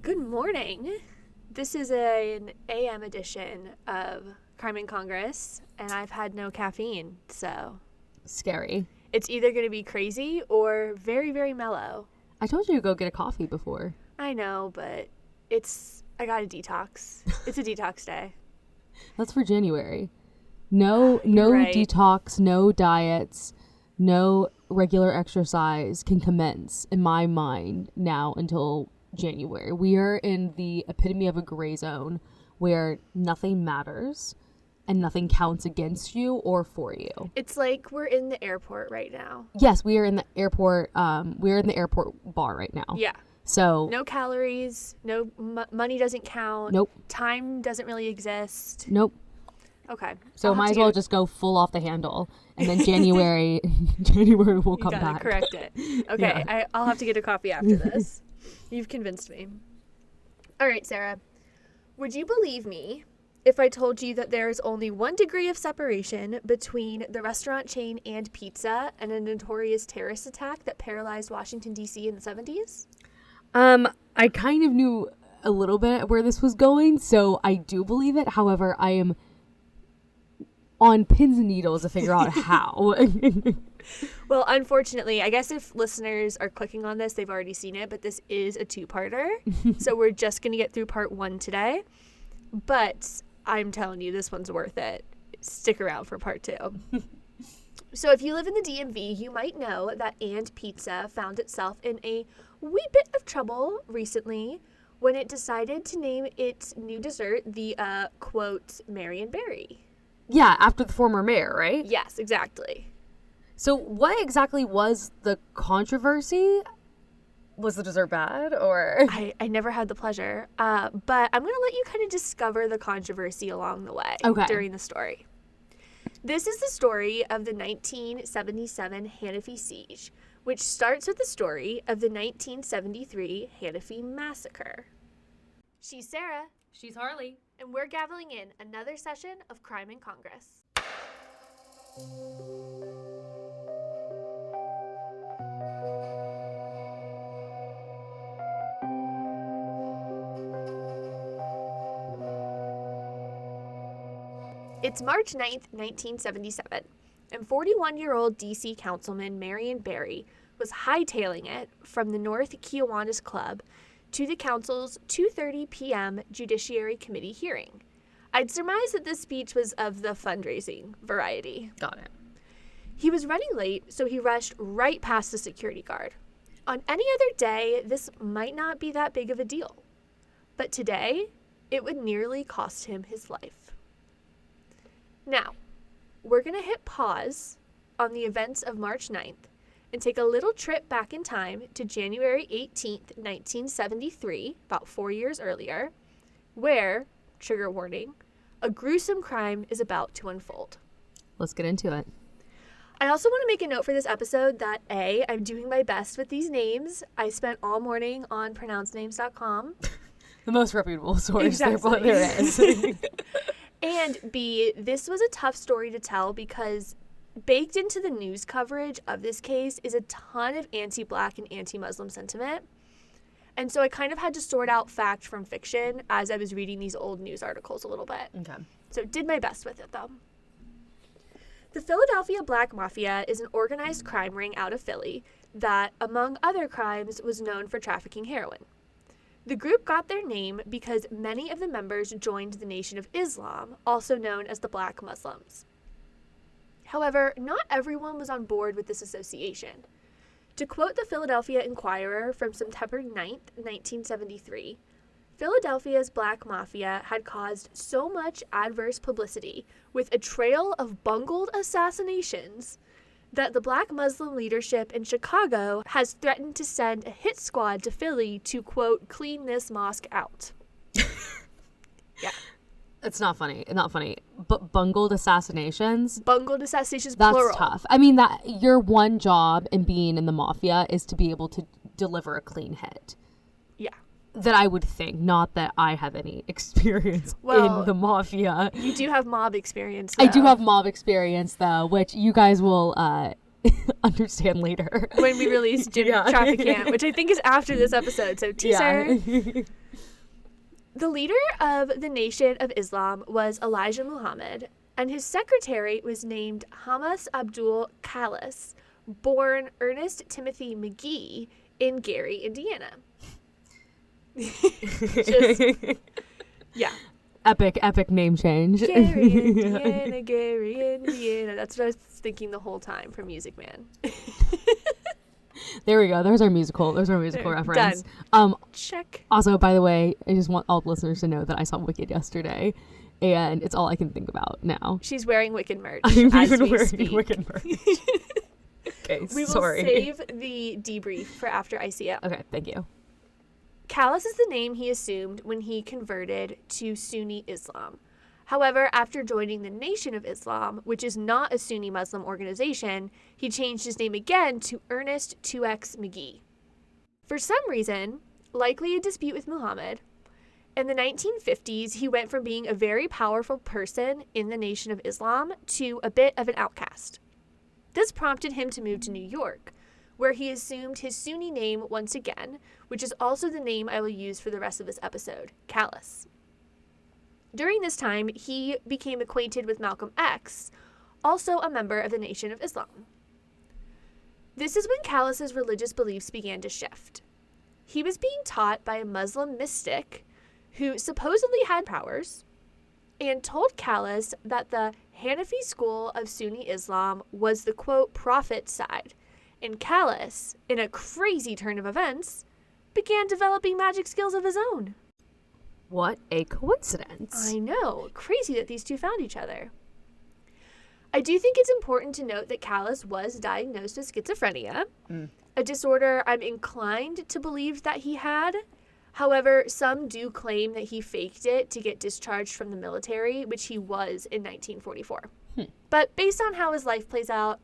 Good morning. This is an AM edition of Crime in Congress, and I've had no caffeine, so... Scary. It's either going to be crazy or very, very mellow. I told you to go get a coffee before. I know, but I got a detox. It's a detox day. That's for January. No right. detox, no diets, no regular exercise can commence in my mind now until January. We are in the epitome of a gray zone where nothing matters and nothing counts against you or for you. It's like we're in the airport right now. Yes, we are in the airport. We're in the airport bar right now. Yeah. So no calories, no money doesn't count. Nope. Time doesn't really exist. Nope. Okay. So might as well just go full off the handle, and then January will come back. Correct it. Okay, yeah. I'll have to get a coffee after this. You've convinced me. All right, Sarah. Would you believe me if I told you that there is only 1 degree of separation between the restaurant chain and pizza and a notorious terrorist attack that paralyzed Washington, D.C. in the 70s? I kind of knew a little bit where this was going, so I do believe it. However, I am on pins and needles to figure out how. Well, unfortunately, I guess if listeners are clicking on this, they've already seen it, but this is a 2-parter. So we're just going to get through part 1 today. But I'm telling you, this one's worth it. Stick around for part 2. So if you live in the DMV, you might know that And Pizza found itself in a wee bit of trouble recently when it decided to name its new dessert the, quote, Marion Berry. Yeah, after the former mayor, right? Yes, exactly. So what exactly was the controversy? Was the dessert bad, or? I never had the pleasure, but I'm going to let you kind of discover the controversy along the way during the story. This is the story of the 1977 Hanafi siege, which starts with the story of the 1973 Hanafi Massacre. She's Sarah. She's Harley. And we're gaveling in another session of Crime in Congress. It's March 9th, 1977, and 41-year-old D.C. Councilman Marion Berry was hightailing it from the North Kiwanis Club to the council's 2:30 p.m. Judiciary Committee hearing. I'd surmise that this speech was of the fundraising variety. Got it. He was running late, so he rushed right past the security guard. On any other day, this might not be that big of a deal. But today, it would nearly cost him his life. Now, we're going to hit pause on the events of March 9th and take a little trip back in time to January 18th, 1973, about 4 years earlier, where, trigger warning, a gruesome crime is about to unfold. Let's get into it. I also want to make a note for this episode that I'm doing my best with these names. I spent all morning on pronouncenames.com. The most reputable source exactly. there is. And B, this was a tough story to tell because baked into the news coverage of this case is a ton of anti-Black and anti-Muslim sentiment. And so I kind of had to sort out fact from fiction as I was reading these old news articles a little bit. Okay. So did my best with it, though. The Philadelphia Black Mafia is an organized crime ring out of Philly that, among other crimes, was known for trafficking heroin. The group got their name because many of the members joined the Nation of Islam, also known as the Black Muslims. However, not everyone was on board with this association. To quote the Philadelphia Inquirer from September 9th, 1973, Philadelphia's Black Mafia had caused so much adverse publicity with a trail of bungled assassinations that the Black Muslim leadership in Chicago has threatened to send a hit squad to Philly to, quote, clean this mosque out. Yeah. It's not funny. Not funny. But bungled assassinations? Bungled assassinations, that's plural. That's tough. I mean, that your one job in being in the mafia is to be able to deliver a clean hit. Yeah. That I would think, not that I have any experience in the mafia. You do have mob experience, though. I do have mob experience, though, which you guys will understand later. When we release Jim Trafficant, which I think is after this episode, so teaser. Yeah. The leader of the Nation of Islam was Elijah Muhammad, and his secretary was named Hamas Abdul Khalis, born Ernest Timothy McGee in Gary, Indiana. Just, yeah. Epic name change. Gary, Indiana, Gary, Indiana. That's what I was thinking the whole time from Music Man. There we go. There's our musical reference. Done. Check. Also, by the way, I just want all the listeners to know that I saw Wicked yesterday, and it's all I can think about now. She's wearing Wicked merch. I'm as even we wearing speak. Wicked merch. Okay, We will sorry. save the debrief for after I see it. Okay, thank you. Khalis is the name he assumed when he converted to Sunni Islam. However, after joining the Nation of Islam, which is not a Sunni Muslim organization, he changed his name again to Ernest 2X McGee. For some reason, likely a dispute with Muhammad, in the 1950s, he went from being a very powerful person in the Nation of Islam to a bit of an outcast. This prompted him to move to New York, where he assumed his Sunni name once again, which is also the name I will use for the rest of this episode, Khalis. During this time, he became acquainted with Malcolm X, also a member of the Nation of Islam. This is when Khalis's religious beliefs began to shift. He was being taught by a Muslim mystic who supposedly had powers and told Khalis that the Hanafi school of Sunni Islam was the, quote, prophet side, and Khalis, in a crazy turn of events, began developing magic skills of his own. What a coincidence. I know. Crazy that these two found each other. I do think it's important to note that Khalis was diagnosed with schizophrenia, a disorder I'm inclined to believe that he had. However, some do claim that he faked it to get discharged from the military, which he was in 1944. But based on how his life plays out,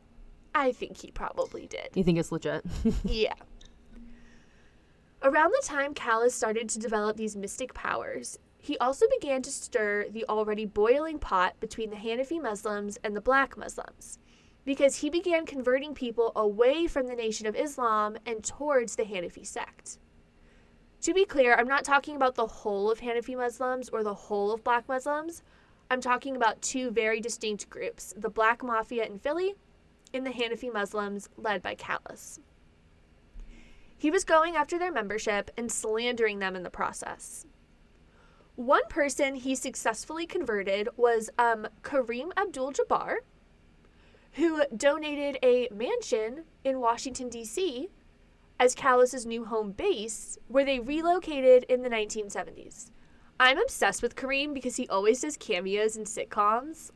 I think he probably did. You think it's legit? Yeah. Around the time Khalis started to develop these mystic powers, he also began to stir the already boiling pot between the Hanafi Muslims and the Black Muslims, because he began converting people away from the Nation of Islam and towards the Hanafi sect. To be clear, I'm not talking about the whole of Hanafi Muslims or the whole of Black Muslims. I'm talking about two very distinct groups, the Black Mafia in Philly and the Hanafi Muslims led by Khalis. He was going after their membership and slandering them in the process. One person he successfully converted was Kareem Abdul-Jabbar, who donated a mansion in Washington, D.C. as Khalis's new home base, where they relocated in the 1970s. I'm obsessed with Kareem because he always does cameos in sitcoms,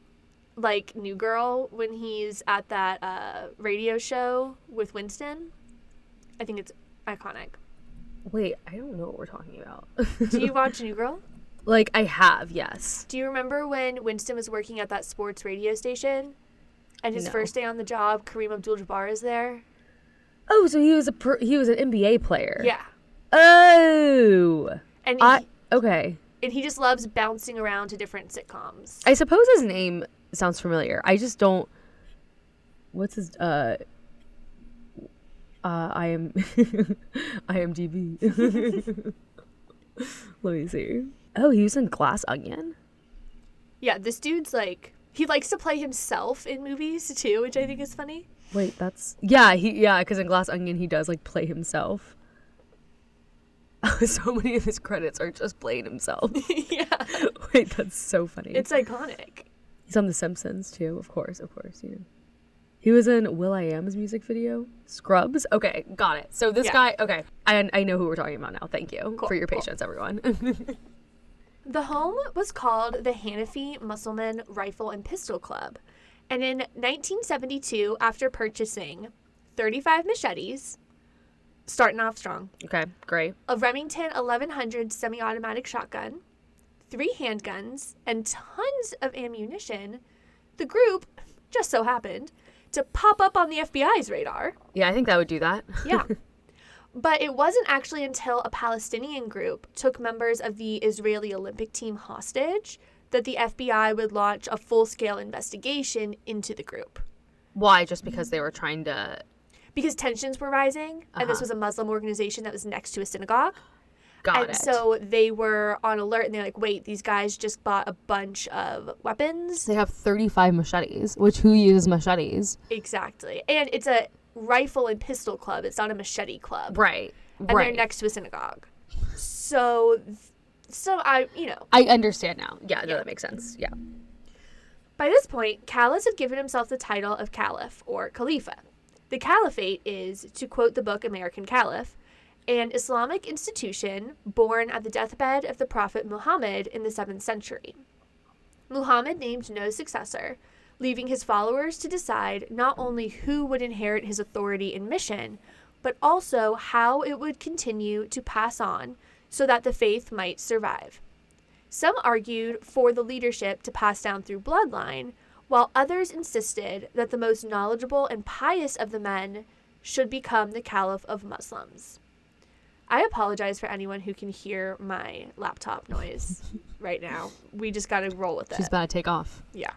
like New Girl when he's at that radio show with Winston. I think it's iconic. Wait, I don't know what we're talking about. Do you watch New Girl? Like, I have, yes. Do you remember when Winston was working at that sports radio station? And his first day on the job, Kareem Abdul-Jabbar is there? Oh, so he was he was an NBA player. Yeah. Oh. And okay. And he just loves bouncing around to different sitcoms. I suppose his name sounds familiar. I just don't. What's his IMDb. Let me see. Oh, he was in Glass Onion? Yeah, this dude's like, he likes to play himself in movies too, which I think is funny. Wait, that's... Yeah, because in Glass Onion he does like play himself. So many of his credits are just playing himself. Yeah. Wait, that's so funny. It's iconic. He's on The Simpsons too, of course, you know. He was in Will.i.am's music video, Scrubs. Okay, got it. So this guy, okay, I know who we're talking about now. Thank you for your patience, everyone. The home was called the Hanafi Muslim Rifle and Pistol Club. And in 1972, after purchasing 35 machetes, starting off strong. Okay, great. A Remington 1100 semi-automatic shotgun, 3 handguns, and tons of ammunition, the group just so happened to pop up on the FBI's radar. Yeah, I think that would do that. Yeah. But it wasn't actually until a Palestinian group took members of the Israeli Olympic team hostage that the FBI would launch a full-scale investigation into the group. Why? Just because they were trying to... Because tensions were rising, and this was a Muslim organization that was next to a synagogue. Got and it. so they were on alert, and they're like, wait, these guys just bought a bunch of weapons. They have 35 machetes, which who uses machetes? Exactly. And it's a rifle and pistol club. It's not a machete club. Right. And they're next to a synagogue. So I understand now. Yeah, no, that makes sense. Yeah. By this point, Callus had given himself the title of Caliph, or Khalifa. The Caliphate is, to quote the book American Caliph, an Islamic institution born at the deathbed of the Prophet Muhammad in the 7th century. Muhammad named no successor, leaving his followers to decide not only who would inherit his authority and mission, but also how it would continue to pass on so that the faith might survive. Some argued for the leadership to pass down through bloodline, while others insisted that the most knowledgeable and pious of the men should become the Caliph of Muslims. I apologize for anyone who can hear my laptop noise right now. We just got to roll with it. She's about to take off. Yeah.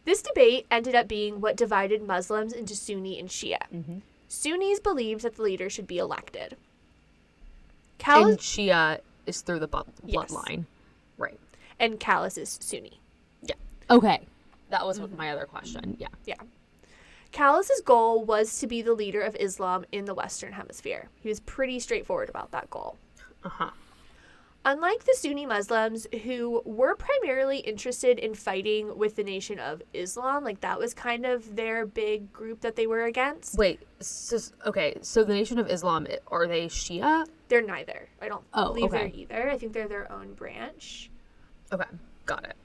This debate ended up being what divided Muslims into Sunni and Shia. Mm-hmm. Sunnis believed that the leader should be elected. And Shia is through the bloodline. Yes. Right. And Callus is Sunni. Yeah. Okay. That was my other question. Yeah. Yeah. Callus's goal was to be the leader of Islam in the Western Hemisphere. He was pretty straightforward about that goal. Uh-huh. Unlike the Sunni Muslims, who were primarily interested in fighting with the Nation of Islam, like that was kind of their big group that they were against. Wait, so the Nation of Islam, are they Shia? They're neither. I don't believe okay. they're either. I think they're their own branch. Okay, got it.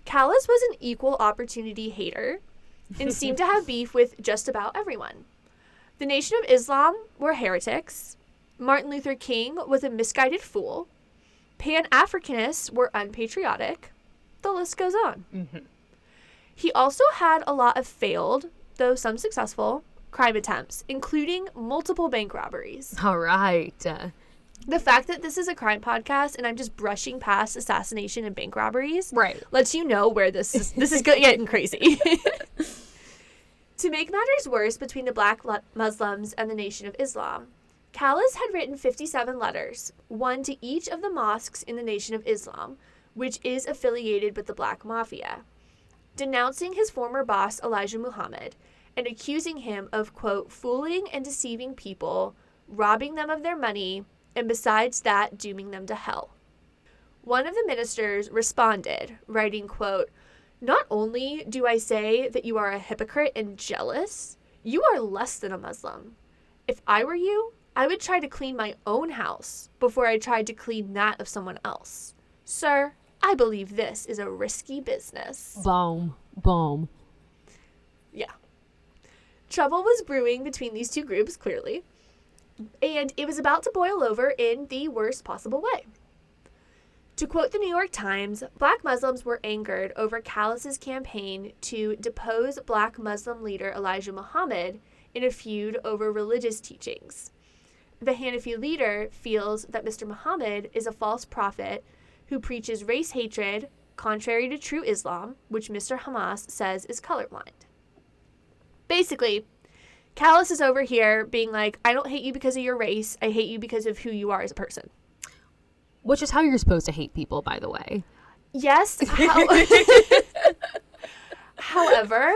Callus was an equal opportunity hater and seemed to have beef with just about everyone. The Nation of Islam were heretics. Martin Luther King was a misguided fool. Pan-Africanists were unpatriotic. The list goes on. Mm-hmm. He also had a lot of failed, though some successful, crime attempts, including multiple bank robberies. All right. The fact that this is a crime podcast and I'm just brushing past assassination and bank robberies lets you know where this is getting crazy. To make matters worse between the Black Muslims and the Nation of Islam, Callus had written 57 letters, one to each of the mosques in the Nation of Islam, which is affiliated with the Black Mafia, denouncing his former boss Elijah Muhammad and accusing him of, quote, fooling and deceiving people, robbing them of their money, and besides that, dooming them to hell. One of the ministers responded, writing, quote, not only do I say that you are a hypocrite and jealous, you are less than a Muslim. If I were you, I would try to clean my own house before I tried to clean that of someone else. Sir, I believe this is a risky business. Boom. Yeah. Trouble was brewing between these two groups, clearly, and it was about to boil over in the worst possible way. To quote the New York Times, Black Muslims were angered over Callus's campaign to depose Black Muslim leader Elijah Muhammad in a feud over religious teachings. The Hanafi leader feels that Mr. Muhammad is a false prophet who preaches race hatred, contrary to true Islam, which Mr. Hamas says is colorblind. Basically, Callus is over here being like, I don't hate you because of your race, I hate you because of who you are as a person. Which is how you're supposed to hate people, by the way. Yes. However,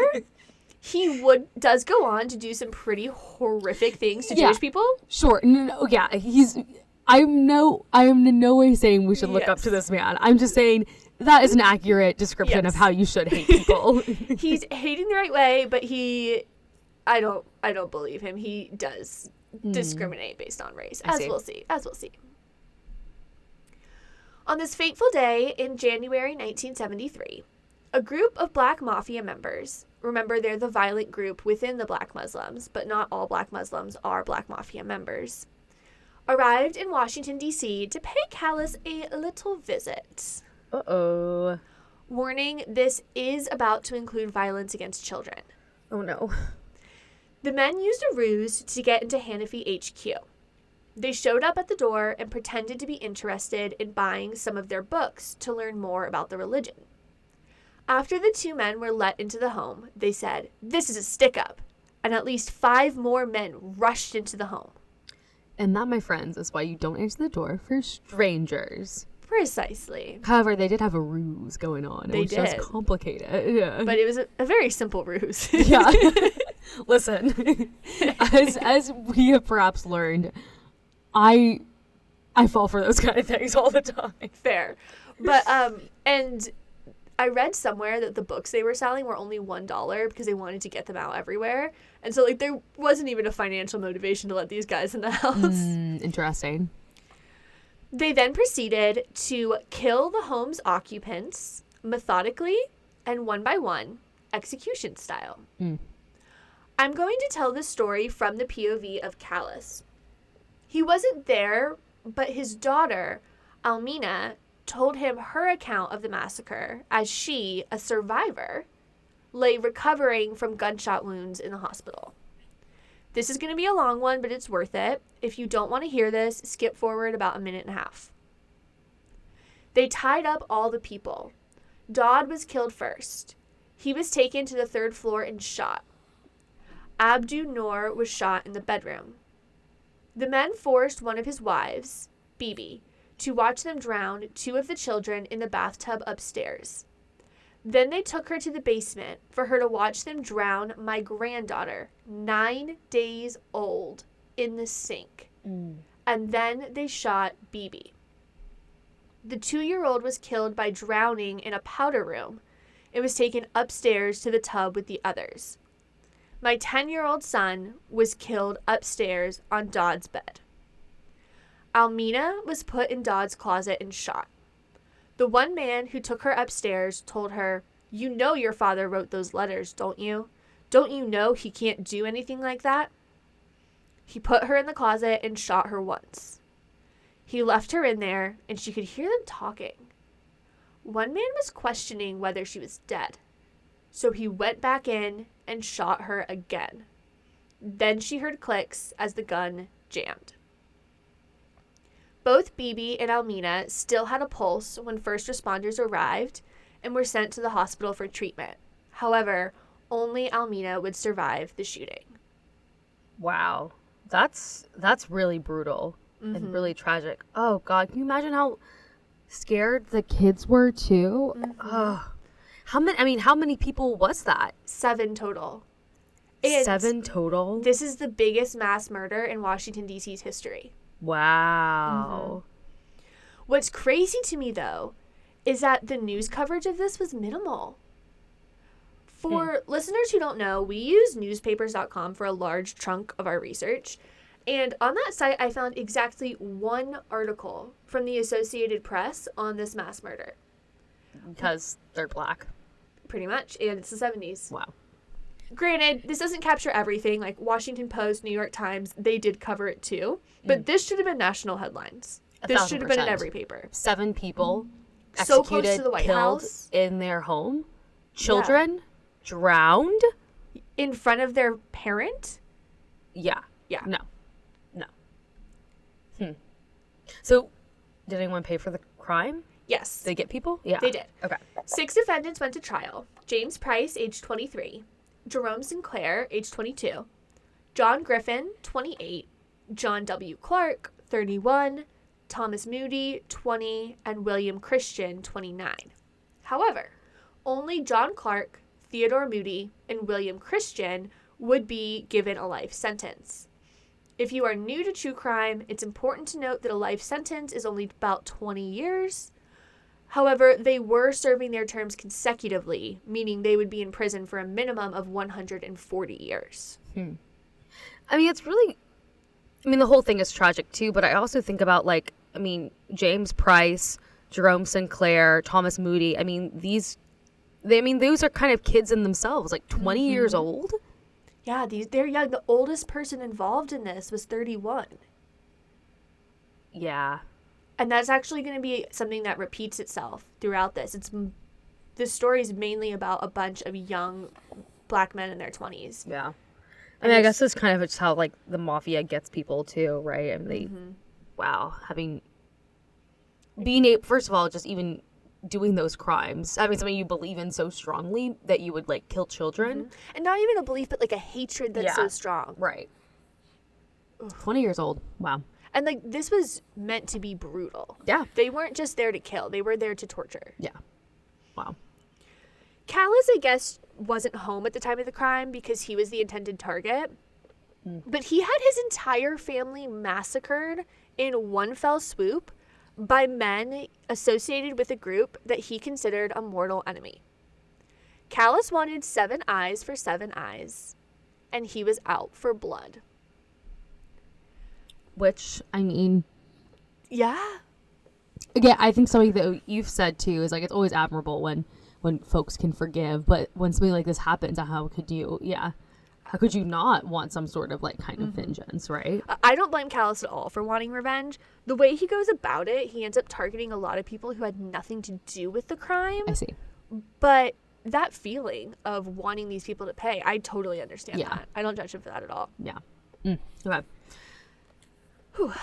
he does go on to do some pretty horrific things to Jewish people. Sure. No, yeah. I am in no way saying we should look up to this man. I'm just saying that is an accurate description of how you should hate people. He's hating the right way, but I don't believe him. He does discriminate based on race, as we'll see. On this fateful day in January 1973, a group of Black Mafia members, remember they're the violent group within the Black Muslims, but not all Black Muslims are Black Mafia members, arrived in Washington, D.C. to pay Callus a little visit. Uh-oh. Warning, this is about to include violence against children. Oh, no. The men used a ruse to get into Hanafi HQ. They showed up at the door and pretended to be interested in buying some of their books to learn more about the religion. After the two men were let into the home, they said, "This is a stick-up," and at least 5 more men rushed into the home. And that, my friends, is why you don't answer the door for strangers. Precisely. However, they did have a ruse going on. They It was just did. complicated. Yeah. But it was a very simple ruse. Yeah. Listen, as we have perhaps learned, I fall for those kind of things all the time. Fair. But, and I read somewhere that the books they were selling were only $1 because they wanted to get them out everywhere. And so, like, there wasn't even a financial motivation to let these guys in the house. Interesting. They then proceeded to kill the home's occupants methodically and one by one, execution style. I'm going to tell this story from the POV of Callus. He wasn't there, but his daughter, Almina, told him her account of the massacre as she, a survivor, lay recovering from gunshot wounds in the hospital. This is going to be a long one, but it's worth it. If you don't want to hear this, skip forward about a minute and a half. They tied up all the people. Dodd was killed first. He was taken to the 3rd floor and shot. Abdu Noor was shot in the bedroom. The men forced one of his wives, Bibi, to watch them drown 2 of the children in the bathtub upstairs. Then they took her to the basement for her to watch them drown my granddaughter, 9 days old, in the sink. And then they shot Bibi. The 2-year-old was killed by drowning in a powder room. It was taken upstairs to the tub with the others. My 10-year-old son was killed upstairs on Dodd's bed. Almina was put in Dodd's closet and shot. The one man who took her upstairs told her, "You know your father wrote those letters, don't you? Don't you know he can't do anything like that?" He put her in the closet and shot her once. He left her in there, and she could hear them talking. One man was questioning whether she was dead, so he went back in and shot her again. Then she heard clicks as the gun jammed. Both Bibi and Almina still had a pulse when first responders arrived and were sent to the hospital for treatment. However, only Almina would survive the shooting. Wow. That's really brutal and really tragic. Oh, God. Can you imagine how scared the kids were, too? Oh. How many people was that? 7 total. And 7 total? This is the biggest mass murder in Washington, D.C.'s history. Wow. What's crazy to me, though, is that the news coverage of this was minimal. For listeners who don't know, we use newspapers.com for a large chunk of our research. And on that site, I found exactly 1 article from the Associated Press on this mass murder. Because they're black. Pretty much. And it's the 70s. Wow. Granted, this doesn't capture everything. Like Washington Post, New York Times, they did cover it too. But this should have been national headlines. This should have been in every paper. 7 people So executed, close to the White killed House. in their home. Children drowned. In front of their parent? Yeah. Yeah. No. So, did anyone pay for the crime? Yes. Did they get people? Yeah. They did. Okay. 6 defendants went to trial. James Price, age 23. Jerome Sinclair, age 22. John Griffin, 28. John W. Clark, 31. Thomas Moody, 20. And William Christian, 29. However, only John Clark, Theodore Moody, and William Christian would be given a life sentence. If you are new to true crime, it's important to note that a life sentence is only about 20 years. However, they were serving their terms consecutively, meaning they would be in prison for a minimum of 140 years. I mean, the whole thing is tragic too, but I also think about James Price, Jerome Sinclair, Thomas Moody. Those are kind of kids in themselves, 20 years old. Yeah, they're young. The oldest person involved in this was 31. Yeah. And that's actually going to be something that repeats itself throughout this. This story is mainly about a bunch of young black men in their 20s. Yeah. I guess that's kind of just how, the mafia gets people, too, right? And they, being able, first of all, just even doing those crimes, having something you believe in so strongly that you would, kill children. And not even a belief, but, a hatred that's so strong. Right. 20 years old. Wow. And, like, this was meant to be brutal. Yeah. They weren't just there to kill. They were there to torture. Yeah. Wow. Callis, I guess, wasn't home at the time of the crime because he was the intended target. But he had his entire family massacred in one fell swoop by men associated with a group that he considered a mortal enemy. Callis wanted 7 eyes for 7 eyes, and he was out for blood. Which, I mean... Yeah. Again, I think something that you've said, too, is, like, it's always admirable when folks can forgive. But when something like this happens, how could you... Yeah. How could you not want some sort of, like, kind of vengeance, right? I don't blame Callis at all for wanting revenge. The way he goes about it, he ends up targeting a lot of people who had nothing to do with the crime. I see. But that feeling of wanting these people to pay, I totally understand that. I don't judge him for that at all. Yeah. Okay. Whew.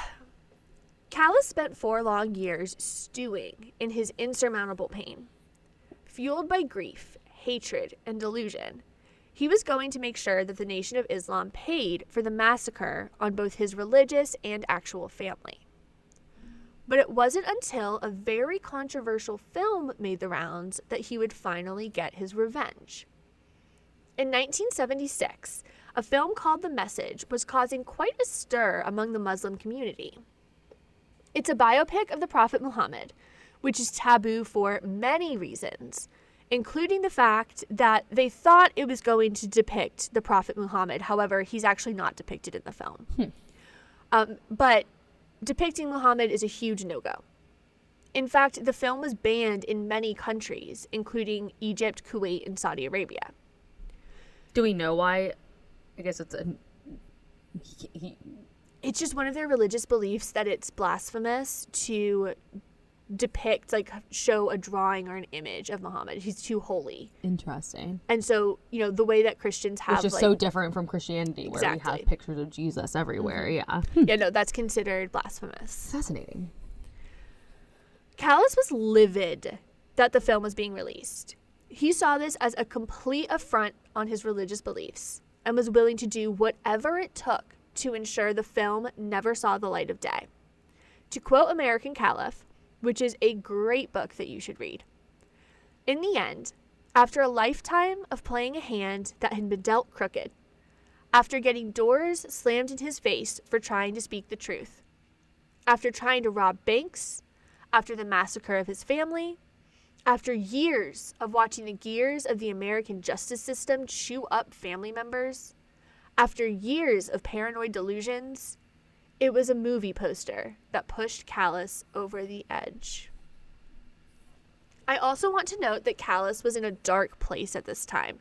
Callis spent 4 long years stewing in his insurmountable pain. Fueled by grief, hatred, and delusion, he was going to make sure that the Nation of Islam paid for the massacre on both his religious and actual family. But it wasn't until a very controversial film made the rounds that he would finally get his revenge. In 1976, a film called The Message was causing quite a stir among the Muslim community. It's a biopic of the Prophet Muhammad, which is taboo for many reasons, including the fact that they thought it was going to depict the Prophet Muhammad. However, he's actually not depicted in the film. But depicting Muhammad is a huge no-go. In fact, the film was banned in many countries, including Egypt, Kuwait, and Saudi Arabia. Do we know why? I guess it's It's just one of their religious beliefs that it's blasphemous to depict, like, show a drawing or an image of Muhammad. He's too holy. Interesting. And so, you know, the way that Christians have, which is, like, so different from Christianity, where we have pictures of Jesus everywhere. Yeah. Yeah, no, that's considered blasphemous. Fascinating. Callis was livid that the film was being released. He saw this as a complete affront on his religious beliefs and was willing to do whatever it took to ensure the film never saw the light of day. To quote American Caliph, which is a great book that you should read, in the end, after a lifetime of playing a hand that had been dealt crooked, after getting doors slammed in his face for trying to speak the truth, after trying to rob banks, after the massacre of his family, after years of watching the gears of the American justice system chew up family members, after years of paranoid delusions, it was a movie poster that pushed Callis over the edge. I also want to note that Callis was in a dark place at this time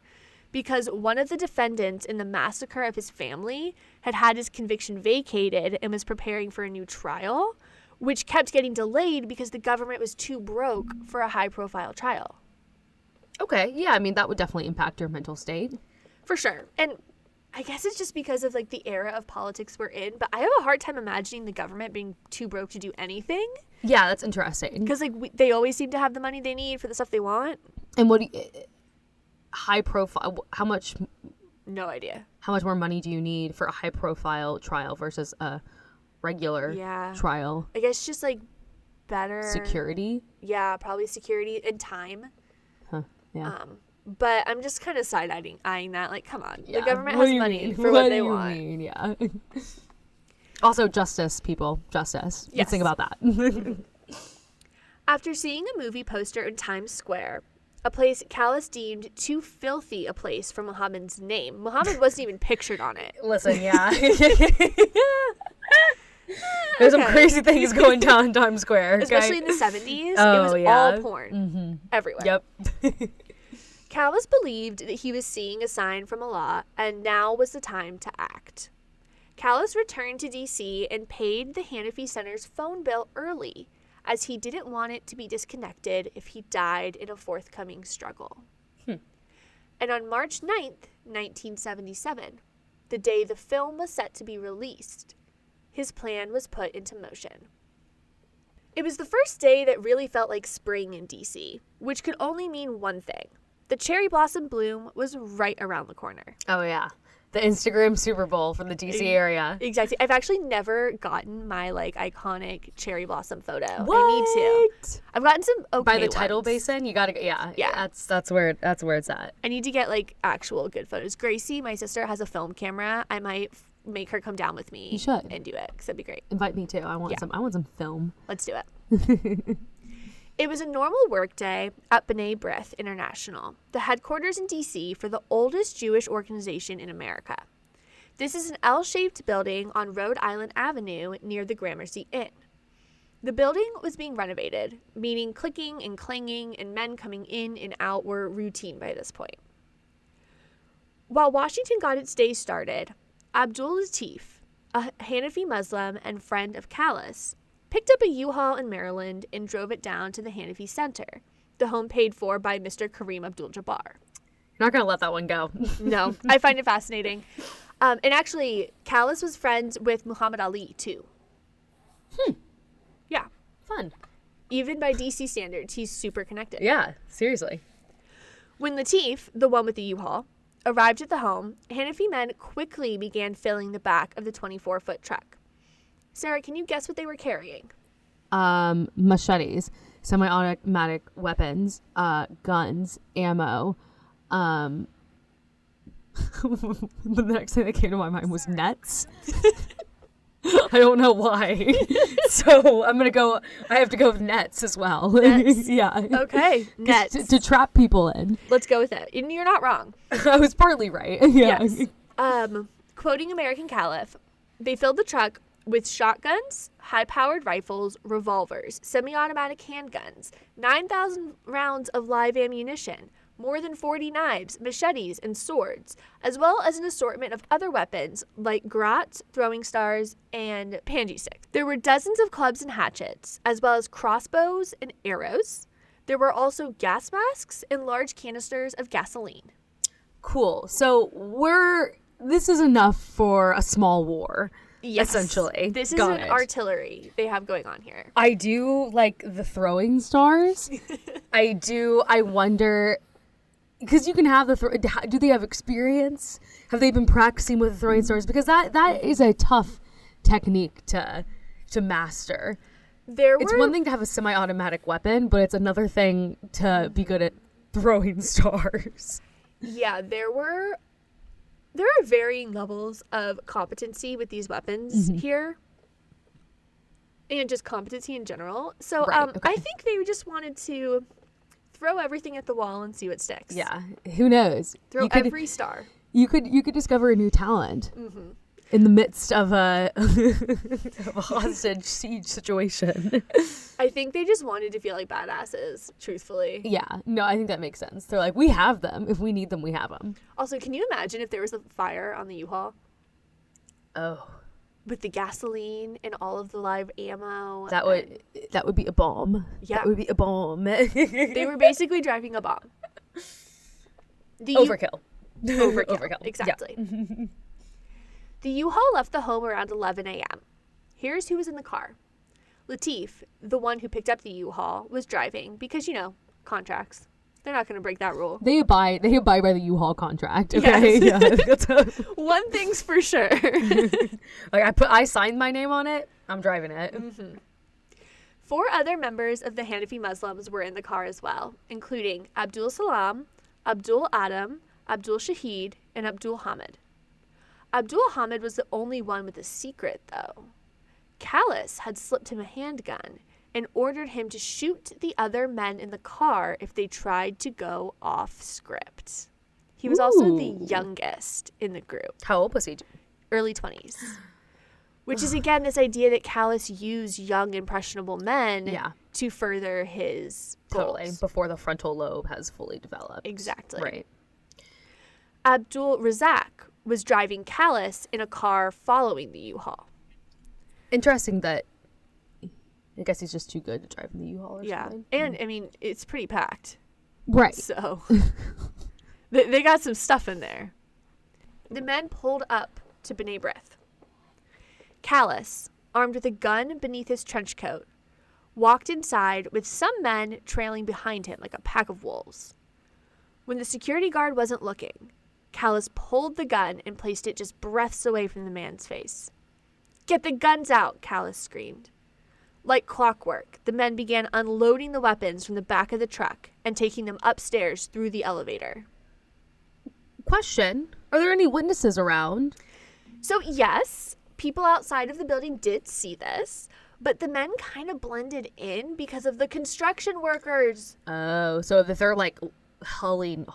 because one of the defendants in the massacre of his family had had his conviction vacated and was preparing for a new trial, which kept getting delayed because the government was too broke for a high-profile trial. Okay, yeah, I mean, that would definitely impact your mental state. For sure. And I guess it's just because of, like, the era of politics we're in, but I have a hard time imagining the government being too broke to do anything. Yeah, that's interesting. Because, like, they always seem to have the money they need for the stuff they want. And what do you, high profile, how much? No idea. How much more money do you need for a high profile trial versus a regular trial? I guess just, like, better security. Yeah, probably security and time. Huh. Yeah. But I'm just kind of side-eyeing that. Like, come on. Yeah. The government has money for what they want. Yeah. Also, justice, people. Justice. Yes. Let's think about that. After seeing a movie poster in Times Square, a place Callis deemed too filthy a place for Muhammad's name. Muhammad wasn't even pictured on it. Listen, yeah. There's some crazy things going down in Times Square. Okay? Especially in the 70s. It was all porn. Everywhere. Yep. Callis believed that he was seeing a sign from Allah, and now was the time to act. Callis returned to D.C. and paid the Hanafi Center's phone bill early, as he didn't want it to be disconnected if he died in a forthcoming struggle. And on March 9th, 1977, the day the film was set to be released, his plan was put into motion. It was the first day that really felt like spring in D.C., which could only mean one thing. The cherry blossom bloom was right around the corner. Oh, yeah. The Instagram Super Bowl from the DC area. Exactly. I've actually never gotten my like iconic cherry blossom photo. What? I need to. I've gotten some okay By the tidal ones. basin, you gotta yeah. That's where it's at. I need to get like actual good photos. Gracie, my sister, has a film camera. I might make her come down with me. You should. And do it because that'd be great. Invite me too. I want some film. Let's do it. It was a normal workday at B'nai B'rith International, the headquarters in D.C. for the oldest Jewish organization in America. This is an L-shaped building on Rhode Island Avenue near the Gramercy Inn. The building was being renovated, meaning clicking and clanging and men coming in and out were routine by this point. While Washington got its day started, Abdul Latif, a Hanafi Muslim and friend of Callis, picked up a U-Haul in Maryland and drove it down to the Hanafi Center, the home paid for by Mr. Kareem Abdul-Jabbar. You're not going to let that one go. No, I find it fascinating. And actually, Callis was friends with Muhammad Ali, too. Yeah. Fun. Even by DC standards, he's super connected. Yeah, seriously. When Latif, the one with the U-Haul, arrived at the home, Hanafi men quickly began filling the back of the 24-foot truck. Sarah, can you guess what they were carrying? Machetes, semi-automatic weapons, guns, ammo. The next thing that came to my mind was nets. I don't know why. So I have to go with nets as well. Nets? Yeah. Okay, nets. To trap people in. Let's go with it. And you're not wrong. I was partly right. Yeah. Yes. Quoting American Caliph, they filled the truck with shotguns, high-powered rifles, revolvers, semi-automatic handguns, 9,000 rounds of live ammunition, more than 40 knives, machetes, and swords, as well as an assortment of other weapons like grots, throwing stars, and panji sticks. There were dozens of clubs and hatchets, as well as crossbows and arrows. There were also gas masks and large canisters of gasoline. Cool. So this is enough for a small war. Yes. Essentially. This is an artillery they have going on here. I do like the throwing stars. I wonder, because you can have do they have experience? Have they been practicing with the throwing stars? Because that is a tough technique to master. It's one thing to have a semi-automatic weapon, but it's another thing to be good at throwing stars. Yeah, there are varying levels of competency with these weapons here, and just competency in general. So okay. I think they just wanted to throw everything at the wall and see what sticks. Yeah, who knows? Throw every star. You could discover a new talent in the midst of a hostage siege situation. I think they just wanted to feel like badasses, truthfully. Yeah, no, I think that makes sense. They're like, we have them. If we need them, we have them. Also, can you imagine if there was a fire on the U-Haul? Oh. With the gasoline and all of the live ammo. That would be a bomb. Yeah. That would be a bomb. They were basically driving a bomb. Overkill. Overkill. Exactly. Yeah. The U-Haul left the home around 11 a.m. Here's who was in the car. Latif, the one who picked up the U-Haul, was driving because, contracts. They're not going to break that rule. They abide by the U-Haul contract. Okay. Yes. Yeah. One thing's for sure. I signed my name on it. I'm driving it. 4 other members of the Hanafi Muslims were in the car as well, including Abdul Salam, Abdul Adam, Abdul Shahid, and Abdul Hamid. Abdul Hamid was the only one with a secret, though. Callis had slipped him a handgun and ordered him to shoot the other men in the car if they tried to go off script. He was also the youngest in the group. How old was he? Early 20s. Which is, again, this idea that Callis used young, impressionable men to further his goals. Totally. Before the frontal lobe has fully developed. Exactly. Right. Abdul Razak was driving Callis in a car following the U-Haul. Interesting that I guess he's just too good to drive in the U-Haul or something. And, I mean, it's pretty packed. Right. So, they got some stuff in there. The men pulled up to B'nai B'rith. Callis, armed with a gun beneath his trench coat, walked inside with some men trailing behind him like a pack of wolves. When the security guard wasn't looking, Callis pulled the gun and placed it just breaths away from the man's face. "Get the guns out," Callis screamed. Like clockwork, the men began unloading the weapons from the back of the truck and taking them upstairs through the elevator. Question: are there any witnesses around? So yes, people outside of the building did see this, but the men kind of blended in because of the construction workers. Oh, so if they're like hauling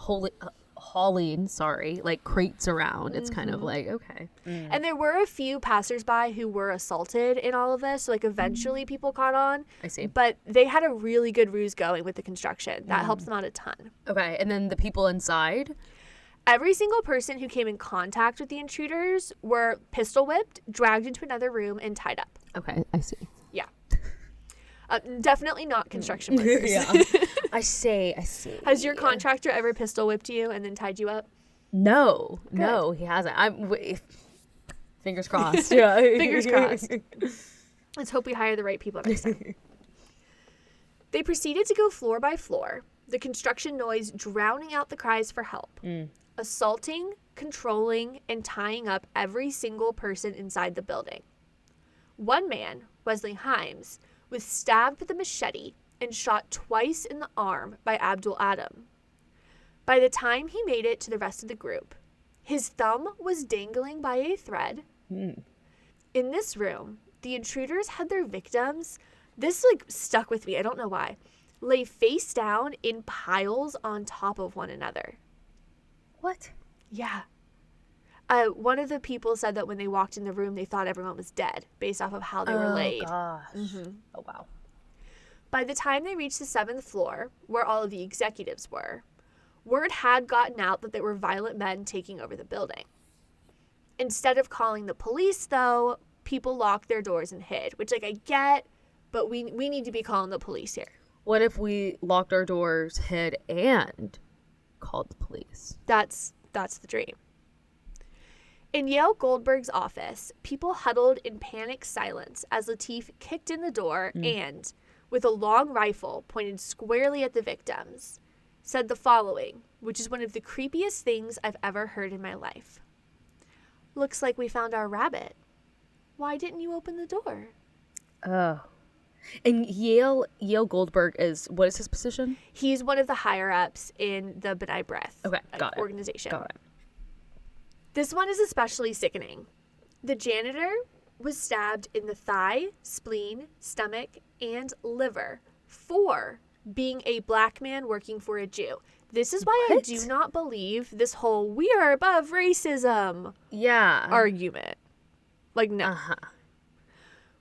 like crates around, it's kind of like, okay. And there were a few passersby who were assaulted in all of this. So, like, eventually people caught on. I see. But they had a really good ruse going with the construction. That helps them out a ton. Okay, and then the people inside? Every single person who came in contact with the intruders were pistol whipped, dragged into another room, and tied up. Okay, I see. Yeah. Definitely not construction workers. Yeah. I see. Has your contractor ever pistol whipped you and then tied you up? No, he hasn't. Fingers crossed. Yeah. Fingers crossed. Let's hope we hire the right people next time. They proceeded to go floor by floor, the construction noise drowning out the cries for help, assaulting, controlling, and tying up every single person inside the building. One man, Wesley Himes, was stabbed with a machete and shot twice in the arm by Abdul Adam. By the time he made it to the rest of the group, his thumb was dangling by a thread. In this room, the intruders had their victims, this stuck with me, I don't know why, lay face down in piles on top of one another. What? Yeah. One of the people said that when they walked in the room, they thought everyone was dead based off of how they were laid. Oh, gosh. Oh, wow. By the time they reached the 7th floor, where all of the executives were, word had gotten out that there were violent men taking over the building. Instead of calling the police, though, people locked their doors and hid, which, I get, but we need to be calling the police here. What if we locked our doors, hid, and called the police? That's the dream. In Yale Goldberg's office, people huddled in panic silence as Lateef kicked in the door and, with a long rifle pointed squarely at the victims, said the following, which is one of the creepiest things I've ever heard in my life. "Looks like we found our rabbit. Why didn't you open the door?" Oh. And Yale Goldberg what is his position? He's one of the higher-ups in the B'nai B'rith organization. Got it. This one is especially sickening. The janitor was stabbed in the thigh, spleen, stomach, and liver for being a black man working for a Jew. This is why I do not believe this whole "we are above racism" argument. No.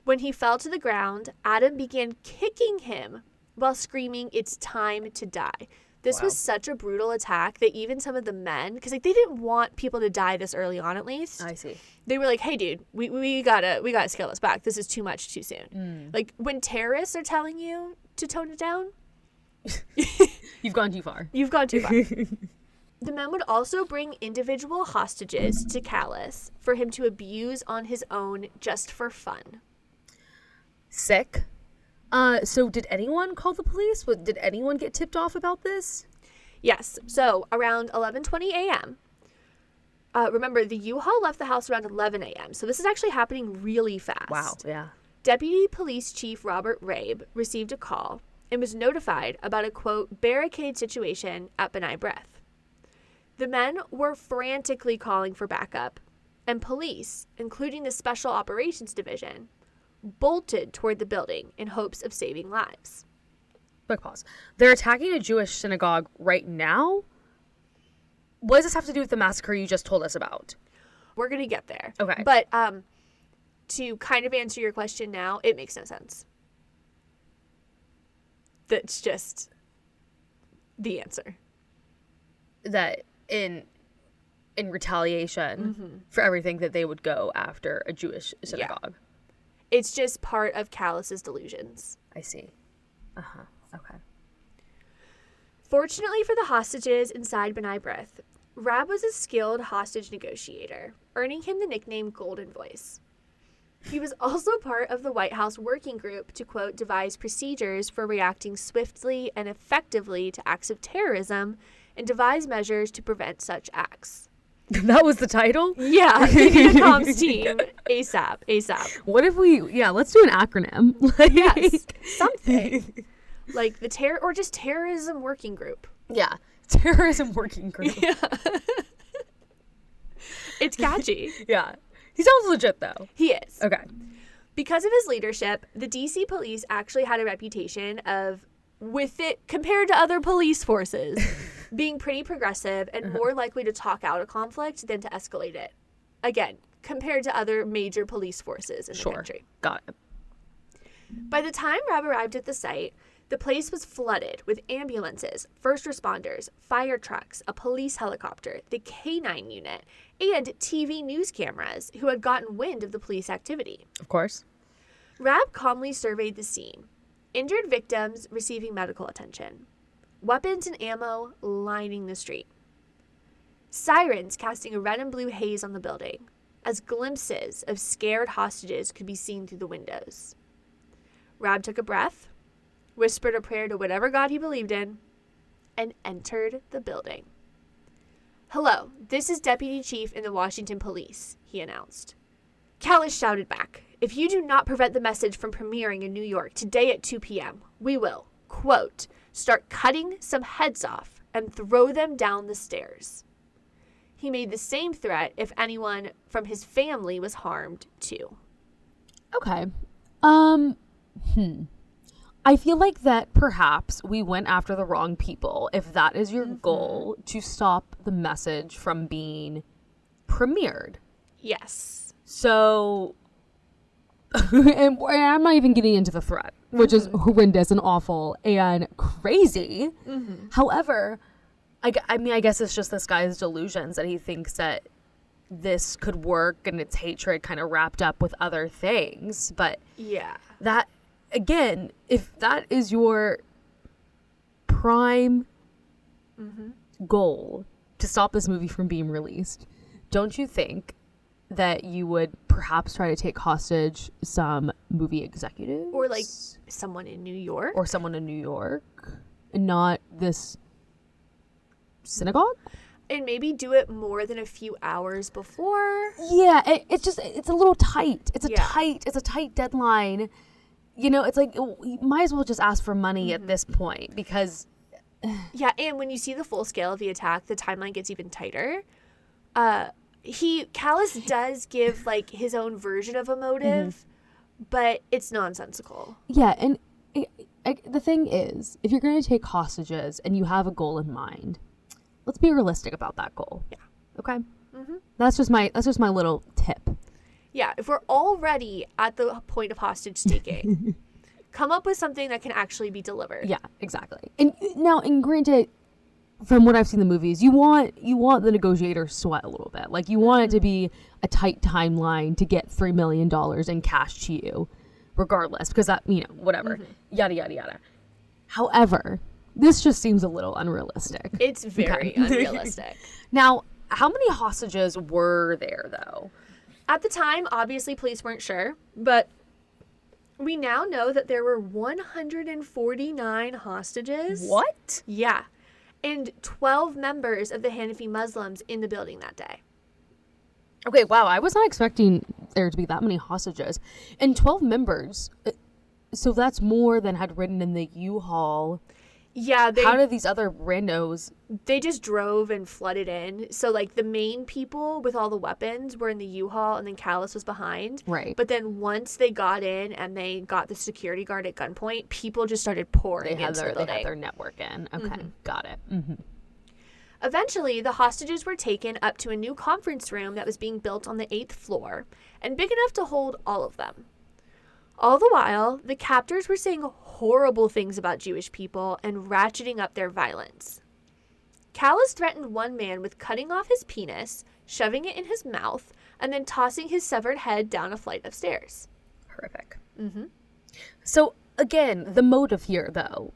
When he fell to the ground, Adam began kicking him while screaming, "It's time to die." This was such a brutal attack that even some of the men, because they didn't want people to die this early on, at least. I see. They were like, "Hey, dude, we gotta scale this back. This is too much too soon." When terrorists are telling you to tone it down, you've gone too far. You've gone too far. The men would also bring individual hostages to Callis for him to abuse on his own just for fun. Sick. So did anyone call the police? Did anyone get tipped off about this? Yes. So around 11:20 a.m., remember, the U-Haul left the house around 11 a.m., so this is actually happening really fast. Wow, yeah. Deputy Police Chief Robert Rabe received a call and was notified about a, quote, barricade situation at B'nai B'rith. The men were frantically calling for backup, and police, including the Special Operations Division, bolted toward the building in hopes of saving lives. Quick pause. They're attacking a Jewish synagogue right now? What does this have to do with the massacre you just told us about? We're going to get there. Okay. But to kind of answer your question now, it makes no sense. That's just the answer. That in retaliation for everything that they would go after a Jewish synagogue. Yeah. It's just part of Callis's delusions. I see. Okay. Fortunately for the hostages inside B'nai B'rith, Rab was a skilled hostage negotiator, earning him the nickname Golden Voice. He was also part of the White House working group to, quote, devise procedures for reacting swiftly and effectively to acts of terrorism and devise measures to prevent such acts. That was the title? Yeah, we need a comms team ASAP. What if let's do an acronym. Yes, something. Like the terrorism working group. Yeah, terrorism working group. Yeah. It's catchy. Yeah. He sounds legit, though. He is. Okay. Because of his leadership, the DC police actually had a reputation of, with it compared to other police forces, being pretty progressive and more likely to talk out a conflict than to escalate it. Again, compared to other major police forces in the country. Got it. By the time Rabb arrived at the site, the place was flooded with ambulances, first responders, fire trucks, a police helicopter, the K-9 unit, and TV news cameras who had gotten wind of the police activity. Of course. Rabb calmly surveyed the scene. Injured victims receiving medical attention. Weapons and ammo lining the street. Sirens casting a red and blue haze on the building, as glimpses of scared hostages could be seen through the windows. Rabb took a breath, whispered a prayer to whatever God he believed in, and entered the building. "Hello, this is Deputy Chief in the Washington Police," he announced. Callis shouted back, "If you do not prevent the message from premiering in New York today at 2 p.m., we will, quote, start cutting some heads off and throw them down the stairs." He made the same threat if anyone from his family was harmed, too. Okay. I feel like that perhaps we went after the wrong people if that is your goal, to stop the message from being premiered. Yes. So, and I'm not even getting into the threat, which is horrendous and awful and crazy. However, I mean, I guess it's just this guy's delusions that he thinks that this could work and it's hatred kind of wrapped up with other things. But yeah, that, again, if that is your prime goal to stop this movie from being released, don't you think that you would perhaps try to take hostage some movie executives? Or like someone in New York? Or someone in New York, and not this synagogue? And maybe do it more than a few hours before? Yeah, it's a little tight. It's a tight deadline. You know, it's like, you might as well just ask for money at this point, because... Yeah, and when you see the full scale of the attack, the timeline gets even tighter. Callis does give, like, his own version of a motive, but it's nonsensical. Yeah, and the thing is, if you're going to take hostages and you have a goal in mind, let's be realistic about that goal. Yeah. Okay? That's just my little tip. Yeah, if we're already at the point of hostage taking, come up with something that can actually be delivered. Yeah, exactly. And now, and granted, from what I've seen in the movies, you want the negotiators sweat a little bit. Like, you want it to be a tight timeline to get $3 million in cash to you, regardless, because that, you know, whatever, yada, yada, yada. However, this just seems a little unrealistic. It's very unrealistic. Now, how many hostages were there, though? At the time, obviously, police weren't sure, but we now know that there were 149 hostages. What? Yeah. And 12 members of the Hanafi Muslims in the building that day. Okay, wow. I was not expecting there to be that many hostages. And 12 members. So that's more than had ridden in the U-Haul. Yeah. How did these other randos? They just drove and flooded in. So, like, the main people with all the weapons were in the U-Haul, and then Callis was behind. Right. But then once they got in and they got the security guard at gunpoint, people just started pouring into the building. They had their network in. Okay, got it. Eventually, the hostages were taken up to a new conference room that was being built on the 8th floor and big enough to hold all of them. All the while, the captors were saying horrible things about Jewish people and ratcheting up their violence. Callis threatened one man with cutting off his penis, shoving it in his mouth, and then tossing his severed head down a flight of stairs. Horrific. So, again, the motive here, though,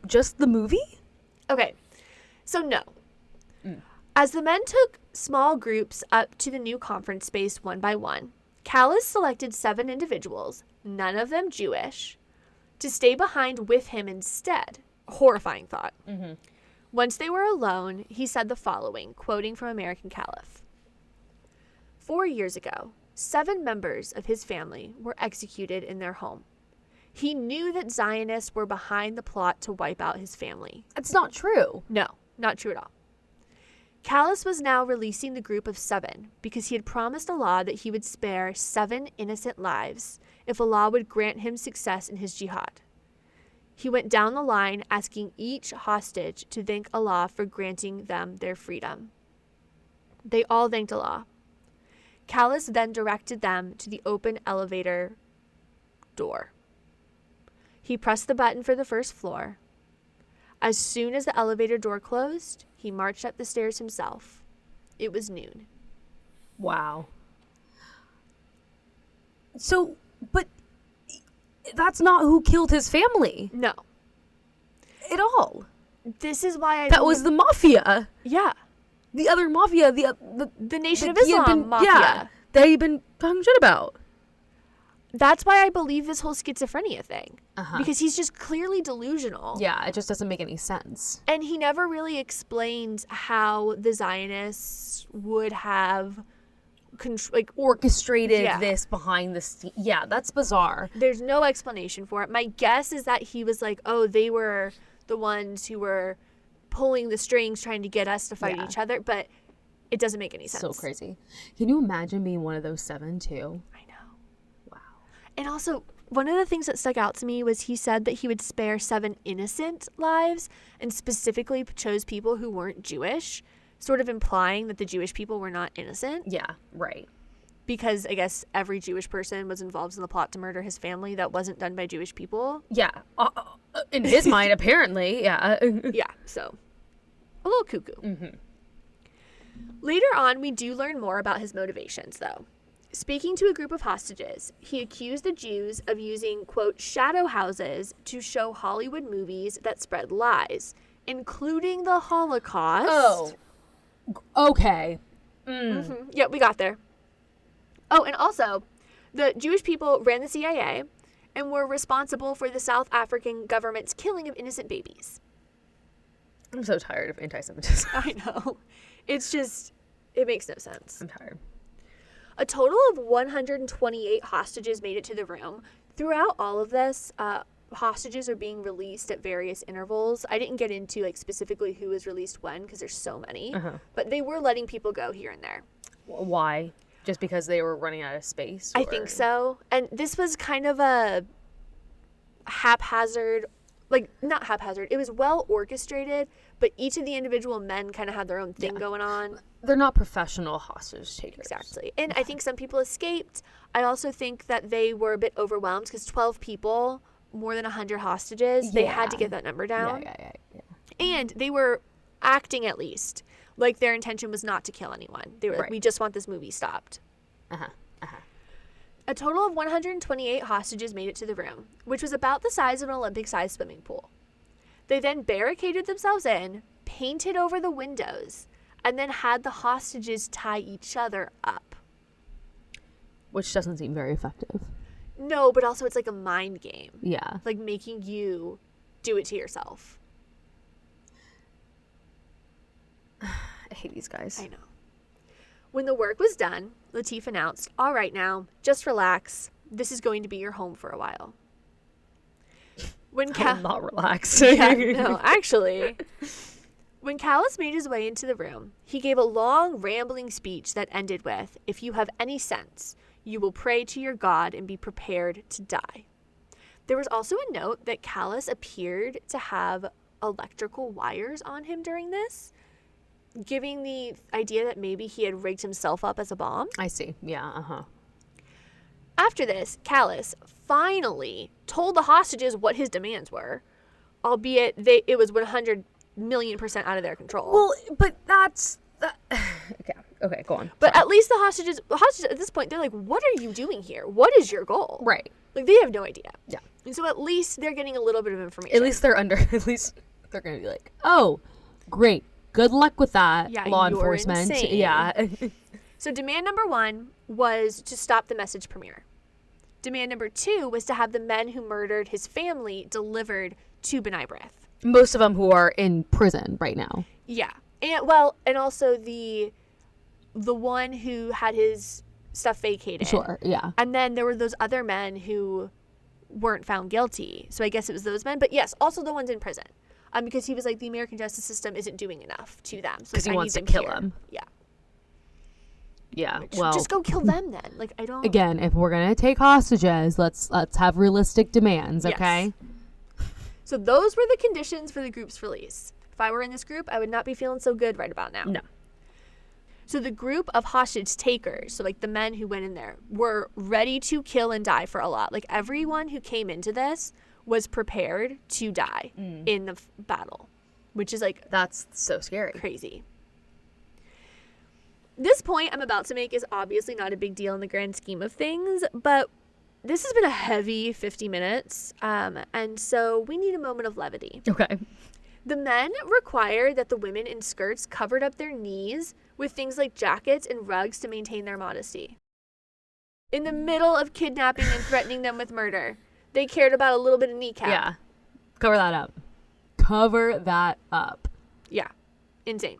just the movie? Okay, so no. As the men took small groups up to the new conference space one by one, Callis selected 7 individuals, none of them Jewish, to stay behind with him instead. Horrifying thought. Once they were alone, he said the following, quoting from American Caliph. 4 years ago, 7 members of his family were executed in their home. He knew that Zionists were behind the plot to wipe out his family. That's not true. No, not true at all. Caliph was now releasing the group of 7 because he had promised Allah that he would spare 7 innocent lives if Allah would grant him success in his jihad. He went down the line asking each hostage to thank Allah for granting them their freedom. They all thanked Allah. Caliph then directed them to the open elevator door. He pressed the button for the first floor. As soon as the elevator door closed, he marched up the stairs himself. It was noon. Wow. So, but that's not who killed his family. No. At all. This is why That was the mafia. Yeah. The other mafia, the Nation of he had Islam been, mafia. Yeah, that he'd been talking shit about. That's why I believe this whole schizophrenia thing. Uh-huh. Because he's just clearly delusional. Yeah, it just doesn't make any sense. And he never really explained how the Zionists would have orchestrated this behind the scenes. Yeah, that's bizarre. There's no explanation for it. My guess is that he was like, oh, they were the ones who were pulling the strings trying to get us to fight each other. But it doesn't make any sense. So crazy. Can you imagine being one of those 7 too? I know. Wow. And also, one of the things that stuck out to me was he said that he would spare 7 innocent lives and specifically chose people who weren't Jewish, sort of implying that the Jewish people were not innocent. Yeah, right. Because I guess every Jewish person was involved in the plot to murder his family that wasn't done by Jewish people. Yeah. In his mind, apparently, yeah. Yeah, so a little cuckoo. Mm-hmm. Later on, we do learn more about his motivations, though. Speaking to a group of hostages, he accused the Jews of using, quote, shadow houses to show Hollywood movies that spread lies, including the Holocaust. Oh. Okay. Mm-hmm. Yeah, we got there. Oh, and also, the Jewish people ran the CIA and were responsible for the South African government's killing of innocent babies. I'm so tired of anti-Semitism. I know. It's just, it makes no sense. I'm tired. A total of 128 hostages made it to the room. Throughout all of this, hostages are being released at various intervals. I didn't get into like specifically who was released when because there's so many, but they were letting people go here and there. Why? Just because they were running out of space? Or? I think so. And this was kind of a haphazard, like not haphazard. It was well orchestrated, but each of the individual men kind of had their own thing going on. They're not professional hostage takers. Exactly. And I think some people escaped. I also think that they were a bit overwhelmed because 12 people, more than 100 hostages, they had to get that number down. Yeah. And they were acting at least like their intention was not to kill anyone. They were like, we just want this movie stopped. A total of 128 hostages made it to the room, which was about the size of an Olympic-sized swimming pool. They then barricaded themselves in, painted over the windows, and then had the hostages tie each other up. Which doesn't seem very effective. No, but also it's like a mind game. Yeah. Like making you do it to yourself. I hate these guys. I know. When the work was done, Latif announced, all right now, just relax. This is going to be your home for a while. When I'm not relaxed. No, actually. When Caliph made his way into the room, he gave a long, rambling speech that ended with, if you have any sense, you will pray to your God and be prepared to die. There was also a note that Caliph appeared to have electrical wires on him during this, giving the idea that maybe he had rigged himself up as a bomb. I see. Yeah, After this, Caliph finally told the hostages what his demands were, albeit it was 100,000,000% out of their control. Well, but that's... Okay, go on. But at least the hostages at this point, they're like, what are you doing here? What is your goal? Right. Like, they have no idea. Yeah. And so at least they're getting a little bit of information. At least they're going to be like, oh, great. Good luck with that, law you're enforcement. insane. Yeah. So demand number 1 was to stop the message premiere. Demand number 2 was to have the men who murdered his family delivered to B'nai B'rith. Most of them who are in prison right now. Yeah. And also the one who had his stuff vacated. Sure, yeah. And then there were those other men who weren't found guilty. So I guess it was those men. But yes, also the ones in prison. Because he was like, the American justice system isn't doing enough to them. So because he wants to them kill here. them. Yeah. Yeah, Just go kill them then. Like, I don't... Again, if we're going to take hostages, let's have realistic demands, okay? Yes. So those were the conditions for the group's release. If I were in this group, I would not be feeling so good right about now. No. So the group of hostage takers, so like the men who went in there, were ready to kill and die for Allah. Like, everyone who came into this was prepared to die in the battle, which is like... That's so scary. Crazy. This point I'm about to make is obviously not a big deal in the grand scheme of things, but this has been a heavy 50 minutes, and so we need a moment of levity. Okay. The men required that the women in skirts covered up their knees with things like jackets and rugs to maintain their modesty. In the middle of kidnapping and threatening them with murder, they cared about a little bit of kneecap. Yeah. Cover that up. Cover that up. Yeah. Insane.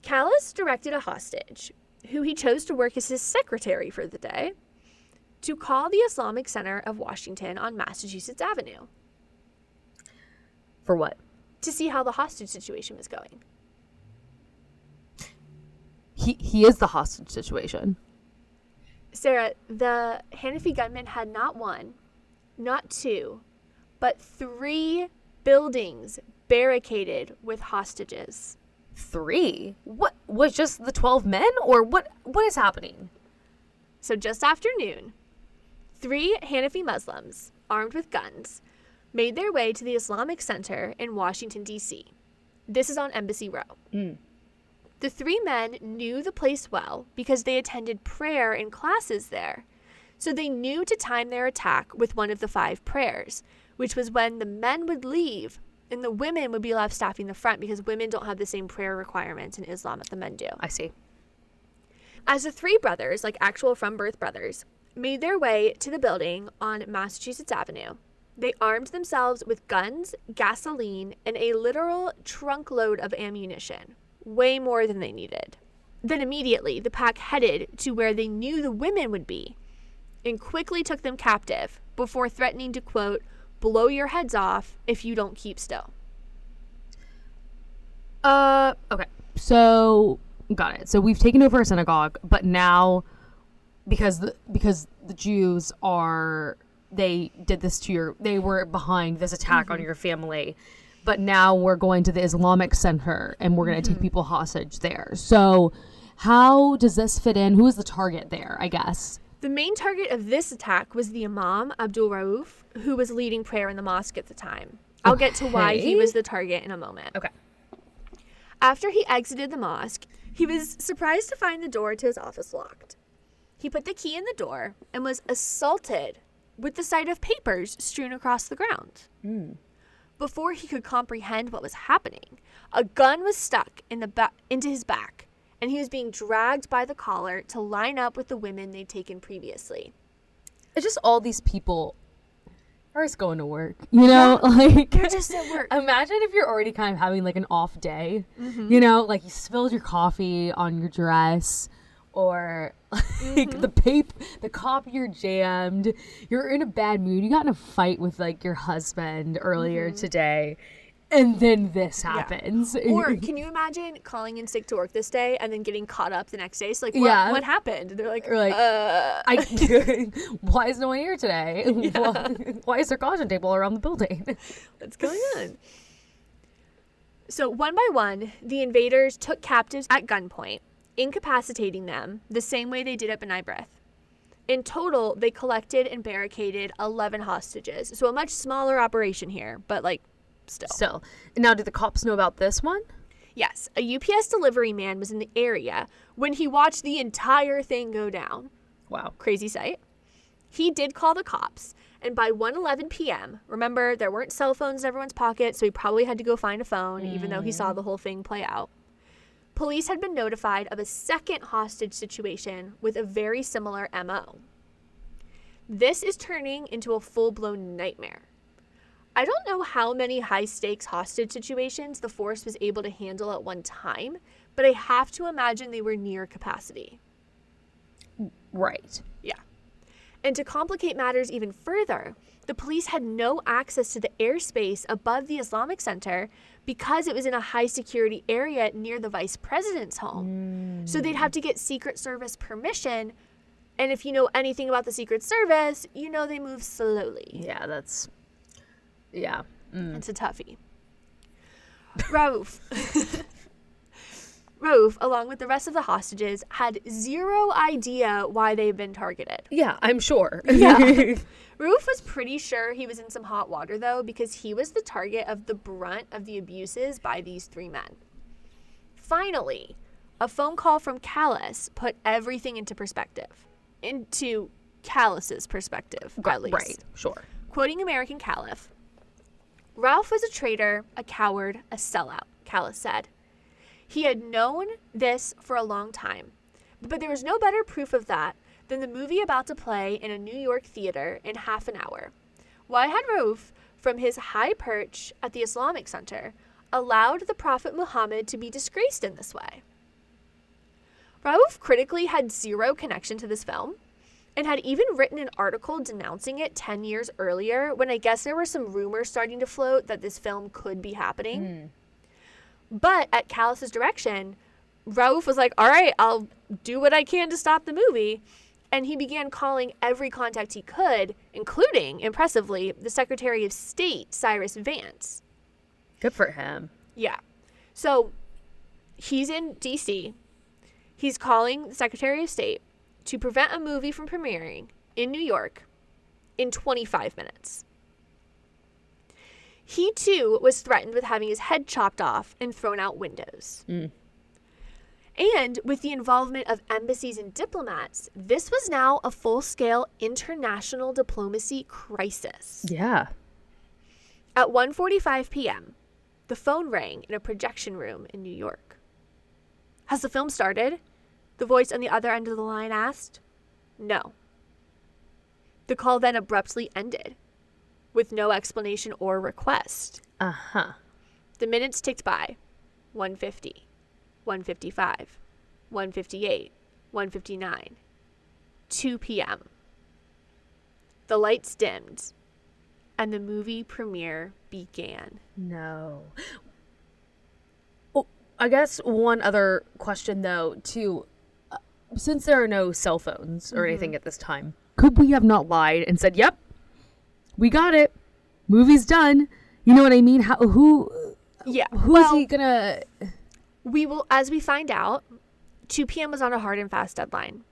Callis directed a hostage, who he chose to work as his secretary for the day, to call the Islamic Center of Washington on Massachusetts Avenue. For what? To see how the hostage situation was going. He is the hostage situation. Sarah, the Hanafi gunmen had not one, not two, but 3 buildings barricaded with hostages. 3? What was just the 12 men, or what is happening? So just after noon, 3 Hanafi Muslims, armed with guns, made their way to the Islamic Center in Washington, D.C. This is on Embassy Row. The 3 men knew the place well because they attended prayer and classes there. So they knew to time their attack with one of the 5 prayers, which was when the men would leave and the women would be left staffing the front because women don't have the same prayer requirements in Islam that the men do. I see. As the 3 brothers, like actual from-birth brothers, made their way to the building on Massachusetts Avenue, they armed themselves with guns, gasoline, and a literal trunk load of ammunition, way more than they needed. Then immediately, the pack headed to where they knew the women would be and quickly took them captive before threatening to, quote, blow your heads off if you don't keep still. Okay. So, got it. So we've taken over a synagogue, but now, because the Jews they did this to they were behind this attack on your family, but now we're going to the Islamic Center and we're going to take people hostage there. So how does this fit in? Who is the target there, I guess? The main target of this attack was the Imam Abdul Rauf, who was leading prayer in the mosque at the time. I'll get to why he was the target in a moment. Okay. After he exited the mosque, he was surprised to find the door to his office locked. He put the key in the door and was assaulted with the sight of papers strewn across the ground. Before he could comprehend what was happening, a gun was stuck into his back, and he was being dragged by the collar to line up with the women they'd taken previously. It's just all these people are just going to work, you know? Like, they're just at work. Imagine if you're already kind of having like an off day, you know, like you spilled your coffee on your dress, or like the copier jammed, you're in a bad mood, you got in a fight with like your husband earlier today, and then this happens. Or can you imagine calling in sick to work this day and then getting caught up the next day? So like, what happened? They're like, why is no one here today? Why is there caution table around the building? What's going on? So one by one, the invaders took captives at gunpoint, incapacitating them the same way they did at B'nai B'rith. In total, they collected and barricaded 11 hostages. So a much smaller operation here, but like still. Now, do the cops know about this one? Yes. A UPS delivery man was in the area when he watched the entire thing go down. Wow. Crazy sight. He did call the cops, and by 1:11 p.m., remember, there weren't cell phones in everyone's pocket, so he probably had to go find a phone, even though he saw the whole thing play out. Police had been notified of a second hostage situation with a very similar MO. This is turning into a full-blown nightmare. I don't know how many high-stakes hostage situations the force was able to handle at one time, but I have to imagine they were near capacity. Right. Yeah. And to complicate matters even further, the police had no access to the airspace above the Islamic Center because it was in a high-security area near the vice president's home. So they'd have to get Secret Service permission. And if you know anything about the Secret Service, you know they move slowly. Yeah, that's... Yeah. It's a toughie. Rauf, along with the rest of the hostages, had zero idea why they'd been targeted. Yeah, I'm sure. Yeah. Rauf was pretty sure he was in some hot water, though, because he was the target of the brunt of the abuses by these three men. Finally, a phone call from Callis put everything into perspective. Into Callis's perspective, at least. Right, sure. Quoting American Caliph, Rauf was a traitor, a coward, a sellout, Callis said. He had known this for a long time, but there was no better proof of that than the movie about to play in a New York theater in half an hour. Why had Rauf, from his high perch at the Islamic Center, allowed the Prophet Muhammad to be disgraced in this way? Rauf critically had zero connection to this film, and had even written an article denouncing it 10 years earlier when I guess there were some rumors starting to float that this film could be happening. But at Callis's direction, Rauf was like, all right, I'll do what I can to stop the movie. And he began calling every contact he could, including, impressively, the Secretary of State, Cyrus Vance. Good for him. Yeah. So he's in D.C. He's calling the Secretary of State to prevent a movie from premiering in New York in 25 minutes. He, too, was threatened with having his head chopped off and thrown out windows. And with the involvement of embassies and diplomats, this was now a full-scale international diplomacy crisis. Yeah. At 1:45 p.m., the phone rang in a projection room in New York. Has the film started? The voice on the other end of the line asked. No. The call then abruptly ended, with no explanation or request. The minutes ticked by. 1:50, 1:55, 1:58, 1:59, 2 p.m. The lights dimmed, and the movie premiere began. No. Oh, I guess one other question, though, too. Since there are no cell phones or anything at this time, could we have not lied and said, yep, we got it. Movie's done. You know what I mean? Who's he gonna... We will, as we find out, 2 p.m. was on a hard and fast deadline.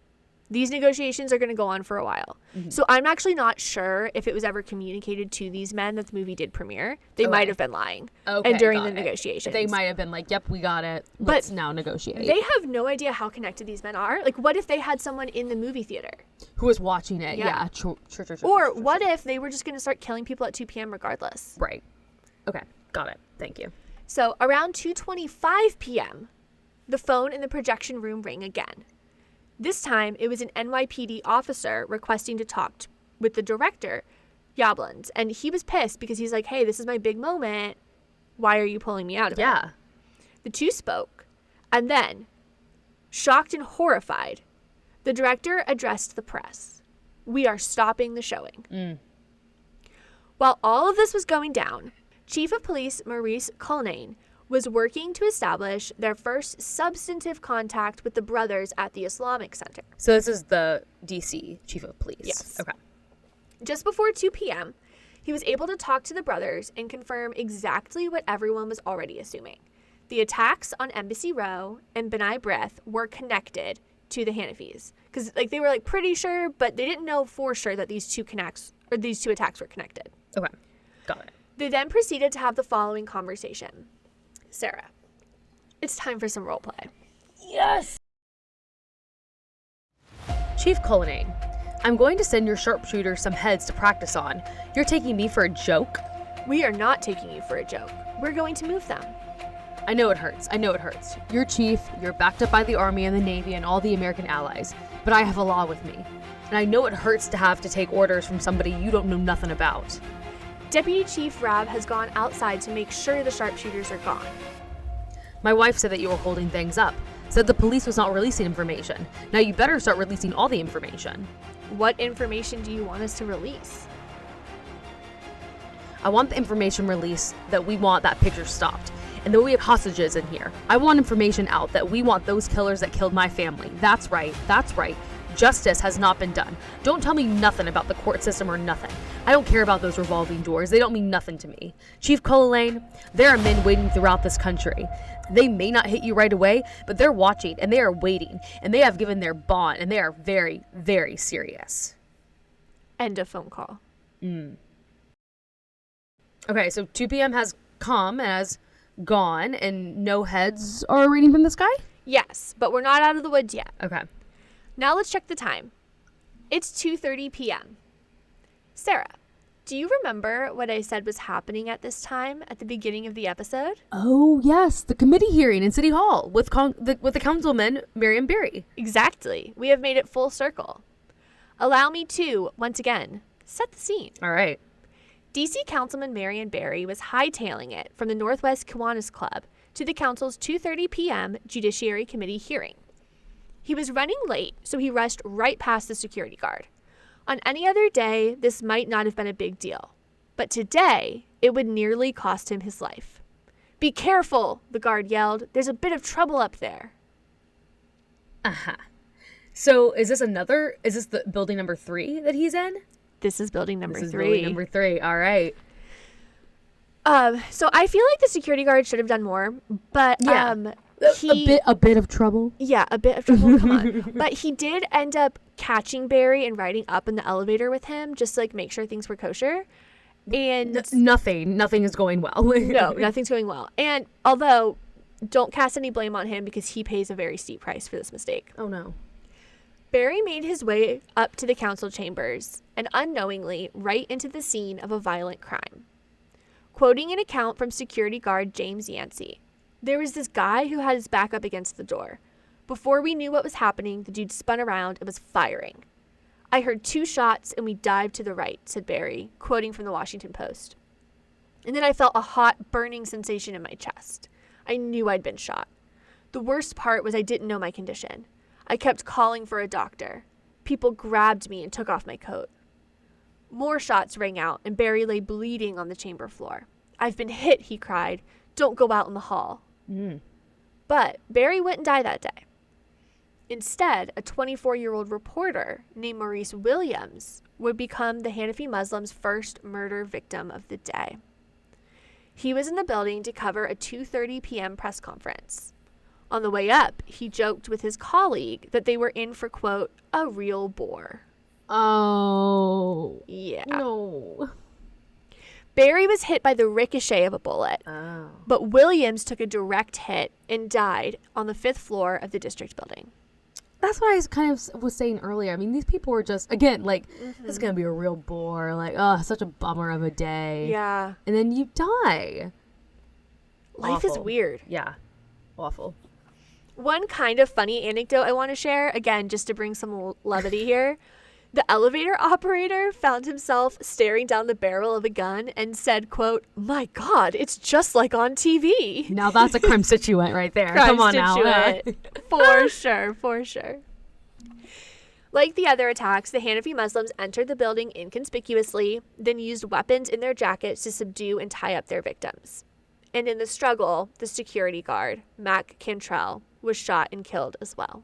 These negotiations are going to go on for a while. So I'm actually not sure if it was ever communicated to these men that the movie did premiere. They might have been lying. And during the negotiations. They might have been like, yep, we got it. Let's now negotiate. They have no idea how connected these men are. Like, what if they had someone in the movie theater? Who was watching it. Yeah. Or what if they were just going to start killing people at 2 p.m. regardless? Right. Okay. Got it. Thank you. So around 2:25 p.m., the phone in the projection room rang again. This time, it was an NYPD officer requesting to talk with the director, Yablans. And he was pissed because he's like, hey, this is my big moment. Why are you pulling me out of it? Yeah. The two spoke. And then, shocked and horrified, the director addressed the press. We are stopping the showing. While all of this was going down, Chief of Police Maurice Cullinane was working to establish their first substantive contact with the brothers at the Islamic Center. So this is the D.C. Chief of Police? Yes. Okay. Just before 2 p.m., he was able to talk to the brothers and confirm exactly what everyone was already assuming. The attacks on Embassy Row and B'nai B'rith were connected to the Hanafis. Because they were pretty sure, but they didn't know for sure that these two attacks were connected. Okay. Got it. They then proceeded to have the following conversation. Sarah, it's time for some roleplay. Yes! Chief Cullinane, I'm going to send your sharpshooter some heads to practice on. You're taking me for a joke? We are not taking you for a joke. We're going to move them. I know it hurts. You're chief, you're backed up by the Army and the Navy and all the American allies, but I have a law with me. And I know it hurts to have to take orders from somebody you don't know nothing about. Deputy Chief Rab has gone outside to make sure the sharpshooters are gone. My wife said that you were holding things up. Said the police was not releasing information. Now you better start releasing all the information. What information do you want us to release? I want the information released that we want that picture stopped. And that we have hostages in here. I want information out that we want those killers that killed my family. That's right. That's right. Justice has not been done. Don't tell me nothing about the court system or nothing. I don't care about those revolving doors. They don't mean nothing to me. Chief Cullinan, there are men waiting throughout this country. They may not hit you right away, but they're watching and they are waiting. And they have given their bond and they are very, very serious. End of phone call. Okay, so 2 p.m. has come and has gone and no heads are raining from the sky? Yes, but we're not out of the woods yet. Okay. Now let's check the time. It's 2:30 p.m. Sarah, do you remember what I said was happening at this time at the beginning of the episode? Oh, yes, the committee hearing in City Hall with the councilman, Marion Barry. Exactly. We have made it full circle. Allow me to, once again, set the scene. All right. D.C. Councilman Marion Barry was hightailing it from the Northwest Kiwanis Club to the council's 2:30 p.m. Judiciary Committee hearing. He was running late, so he rushed right past the security guard. On any other day, this might not have been a big deal. But today, it would nearly cost him his life. "Be careful," the guard yelled. "There's a bit of trouble up there." Uh-huh. So is this the building number 3 that he's in? This is building number 3. Building number 3. All right. So I feel like the security guard should have done more, but Yeah. A bit of trouble. Yeah, a bit of trouble. Come on. But he did end up catching Barry and riding up in the elevator with him just to make sure things were kosher. And nothing is going well. No, nothing's going well. And although don't cast any blame on him because he pays a very steep price for this mistake. Oh no. Barry made his way up to the council chambers and unknowingly right into the scene of a violent crime. Quoting an account from security guard James Yancey, "There was this guy who had his back up against the door. Before we knew what was happening, the dude spun around and was firing. I heard 2 shots and we dived to the right," said Barry, quoting from the Washington Post. "And then I felt a hot, burning sensation in my chest. I knew I'd been shot. The worst part was I didn't know my condition. I kept calling for a doctor. People grabbed me and took off my coat. More shots rang out and Barry lay bleeding on the chamber floor. 'I've been hit,' he cried. 'Don't go out in the hall.'" But Barry wouldn't die that day. Instead, a 24-year-old reporter named Maurice Williams would become the Hanafi Muslims' first murder victim of the day. He was in the building to cover a 2:30 p.m. press conference. On the way up, he joked with his colleague that they were in for, quote, "a real bore." Oh. Yeah. No. Barry was hit by the ricochet of a bullet, Oh. but Williams took a direct hit and died on the 5th floor of the district building. That's what I kind of was saying earlier. I mean, these people were just, again, this is going to be a real bore. Such a bummer of a day. Yeah. And then you die. Life is Awful. weird. Yeah. Awful. One kind of funny anecdote I want to share, again, just to bring some levity here. The elevator operator found himself staring down the barrel of a gun and said, quote, "My God, it's just like on TV." Now that's a Crimestituent right there. Come on now. For sure, for sure. Like the other attacks, the Hanafi Muslims entered the building inconspicuously, then used weapons in their jackets to subdue and tie up their victims. And in the struggle, the security guard, Mac Cantrell, was shot and killed as well.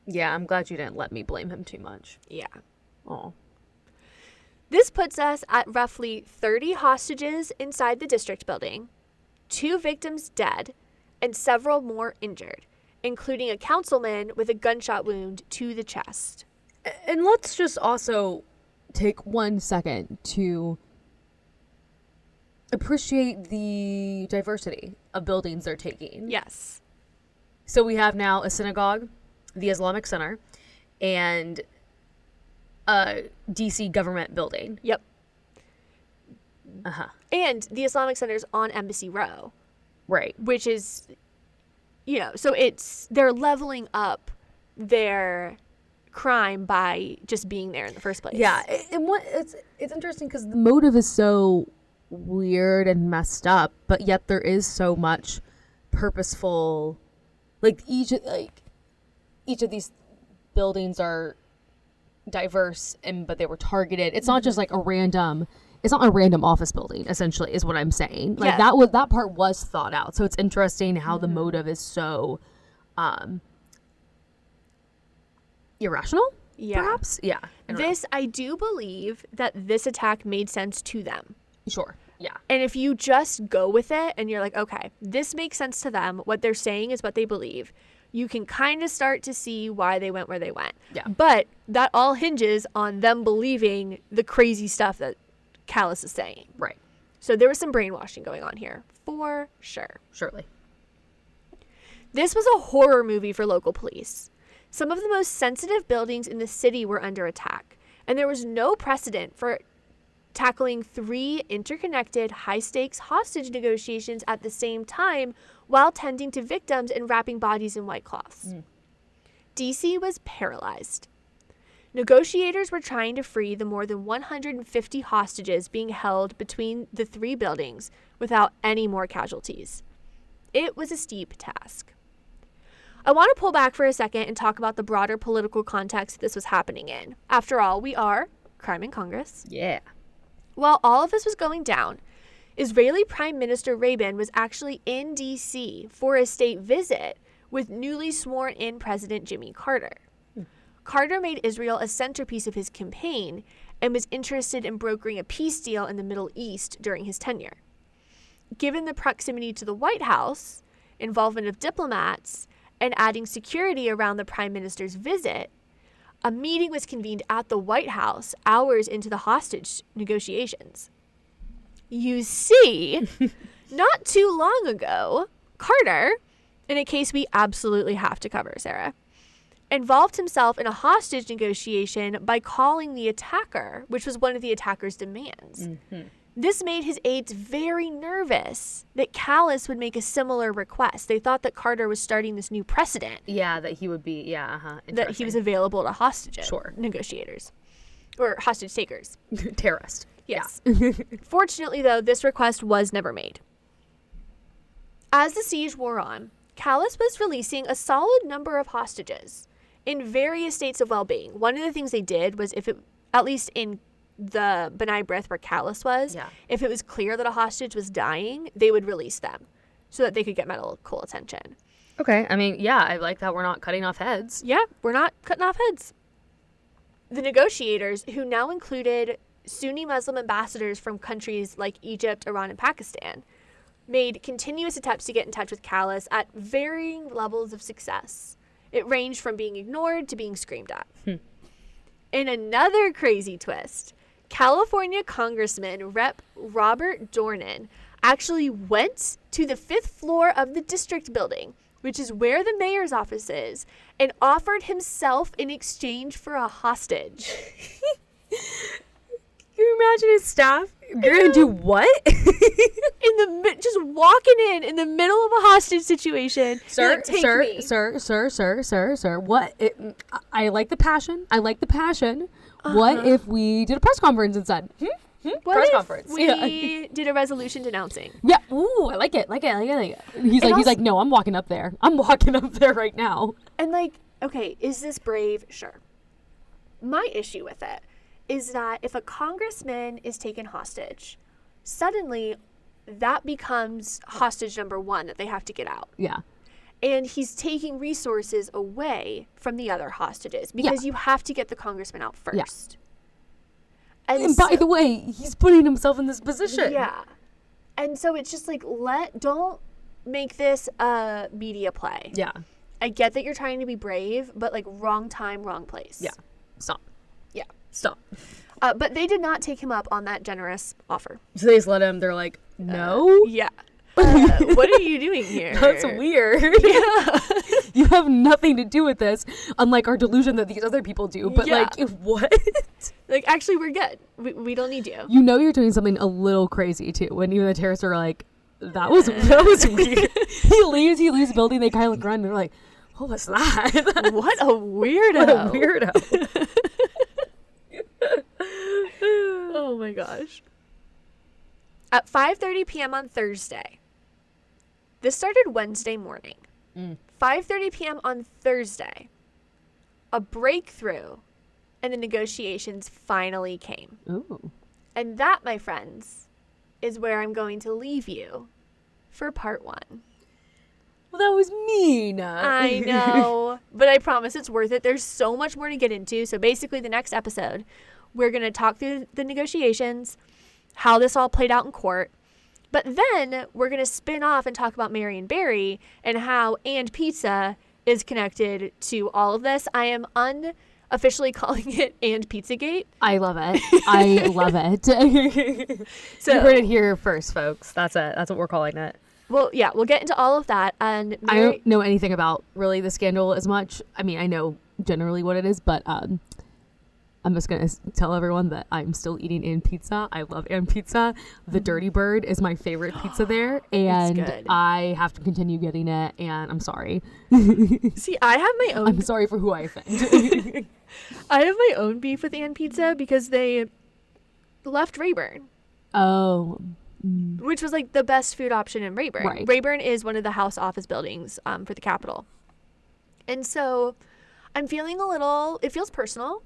Yeah, I'm glad you didn't let me blame him too much. Yeah. Oh. This puts us at roughly 30 hostages inside the district building, 2 victims dead, and several more injured, including a councilman with a gunshot wound to the chest. And let's just also take 1 second to appreciate the diversity of buildings they're taking. Yes. So we have now a synagogue, the Islamic Center, and a DC government building. Yep. Uh-huh. And the Islamic Center's on Embassy Row. Right. Which is, so they're leveling up their crime by just being there in the first place. Yeah, and what it's interesting because the motive is so weird and messed up, but yet there is so much purposeful. Like each of these buildings are diverse, but they were targeted. It's not just like a random. It's not a random office building. Essentially, is what I'm saying. Like that part was thought out. So it's interesting how the motive is so irrational. Yeah. Perhaps. Yeah. I do believe that this attack made sense to them. Sure. Yeah. And if you just go with it and you're like, okay, this makes sense to them. What they're saying is what they believe. You can kind of start to see why they went where they went. Yeah. But that all hinges on them believing the crazy stuff that Callus is saying. Right. So there was some brainwashing going on here, for sure. Surely. This was a horror movie for local police. Some of the most sensitive buildings in the city were under attack, and there was no precedent for tackling 3 interconnected, high-stakes hostage negotiations at the same time while tending to victims and wrapping bodies in white cloths. DC was paralyzed. Negotiators were trying to free the more than 150 hostages being held between the 3 buildings without any more casualties. It was a steep task. I want to pull back for a second and talk about the broader political context this was happening in. After all, we are crime in Congress. Yeah. While all of this was going down, Israeli Prime Minister Rabin was actually in D.C. for a state visit with newly sworn-in President Jimmy Carter. Carter made Israel a centerpiece of his campaign and was interested in brokering a peace deal in the Middle East during his tenure. Given the proximity to the White House, involvement of diplomats, and adding security around the Prime Minister's visit, a meeting was convened at the White House hours into the hostage negotiations. You see, not too long ago, Carter, in a case we absolutely have to cover, Sarah, involved himself in a hostage negotiation by calling the attacker, which was one of the attacker's demands. This made his aides very nervous that Callus would make a similar request. They thought that Carter was starting this new precedent. Yeah, that he would be, that he was available to hostages. Sure. Negotiators. Or hostage takers. Terrorist. Yes. Fortunately, though, this request was never made. As the siege wore on, Callus was releasing a solid number of hostages in various states of well-being. One of the things they did was at least in the B'nai B'rith where Callus was, if it was clear that a hostage was dying, they would release them so that they could get medical attention. Okay. I mean, yeah, I like that we're not cutting off heads. Yeah, we're not cutting off heads. The negotiators, who now included Sunni Muslim ambassadors from countries like Egypt, Iran, and Pakistan, made continuous attempts to get in touch with Callus at varying levels of success. It ranged from being ignored to being screamed at. In another crazy twist, California Congressman Rep. Robert Dornan actually went to the 5th floor of the district building, which is where the mayor's office is, and offered himself in exchange for a hostage. Can you imagine his staff? You're going to do what? Just walking in the middle of a hostage situation. Sir, like, sir. What? I like the passion. What if we did a press conference instead? What press if conference. we did a resolution denouncing? Yeah. Ooh, I like it. He's like, no, I'm walking up there. I'm walking up there right now. And okay, is this brave? Sure. My issue with it is that if a congressman is taken hostage, suddenly that becomes hostage number 1 that they have to get out. Yeah. And he's taking resources away from the other hostages because you have to get the congressman out first. Yeah. And by the way, he's putting himself in this position. Yeah. And so it's just don't make this a media play. Yeah. I get that you're trying to be brave, but wrong time, wrong place. Yeah. Stop. Yeah. Stop. But they did not take him up on that generous offer. So they just let him, they're like, no? Yeah. What are you doing here? That's weird. Yeah. You have nothing to do with this, unlike our delusion that these other people do. But what? Actually, we're good. We don't need you. You know you're doing something a little crazy too when even the terrorists are like, that was weird. he leaves the building, they kind of look around and they're like, What was that? What a weirdo. What a weirdo. Oh my gosh. At 5:30 p.m. on Thursday. This started Wednesday morning. 5:30 p.m. on Thursday. A breakthrough and the negotiations finally came. Ooh. And that, my friends, is where I'm going to leave you for part 1. Well, that was mean. I know, but I promise it's worth it. There's so much more to get into. So basically, the next episode, we're going to talk through the negotiations, how this all played out in court. But then we're going to spin off and talk about Mary and Barry and how And Pizza is connected to all of this. I am unofficially calling it And Pizzagate. I love it. I love it. So you heard it here first, folks. That's it. That's what we're calling it. Well, yeah, we'll get into all of that. And I don't know anything about really the scandal as much. I mean, I know generally what it is, but I'm just going to tell everyone that I'm still eating And Pizza. I love And Pizza. The Dirty Bird is my favorite pizza there, and I have to continue getting it, and I'm sorry. See, I have my own... I'm sorry for who I offend. I have my own beef with And Pizza because they left Rayburn. Oh... Which was like the best food option in Rayburn. Right. Rayburn is one of the house office buildings for the Capitol. And so I'm feeling it feels personal.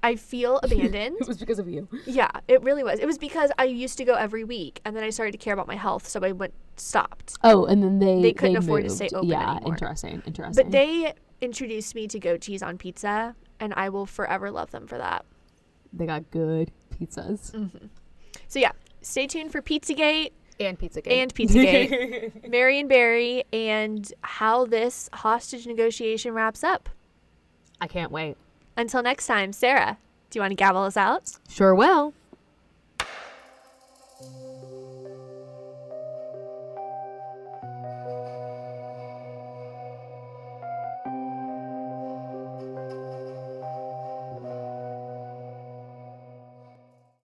I feel abandoned. It was because of you. Yeah, it really was. It was because I used to go every week and then I started to care about my health. So I stopped. Oh, and then they couldn't afford moved. to stay open yeah, anymore. Interesting. But they introduced me to Goat Cheese on Pizza and I will forever love them for that. They got good pizzas. Mm-hmm. So yeah. Stay tuned for Pizzagate. And Pizzagate. And Pizzagate. Mary and Barry and how this hostage negotiation wraps up. I can't wait. Until next time, Sarah, do you want to gavel us out? Sure will.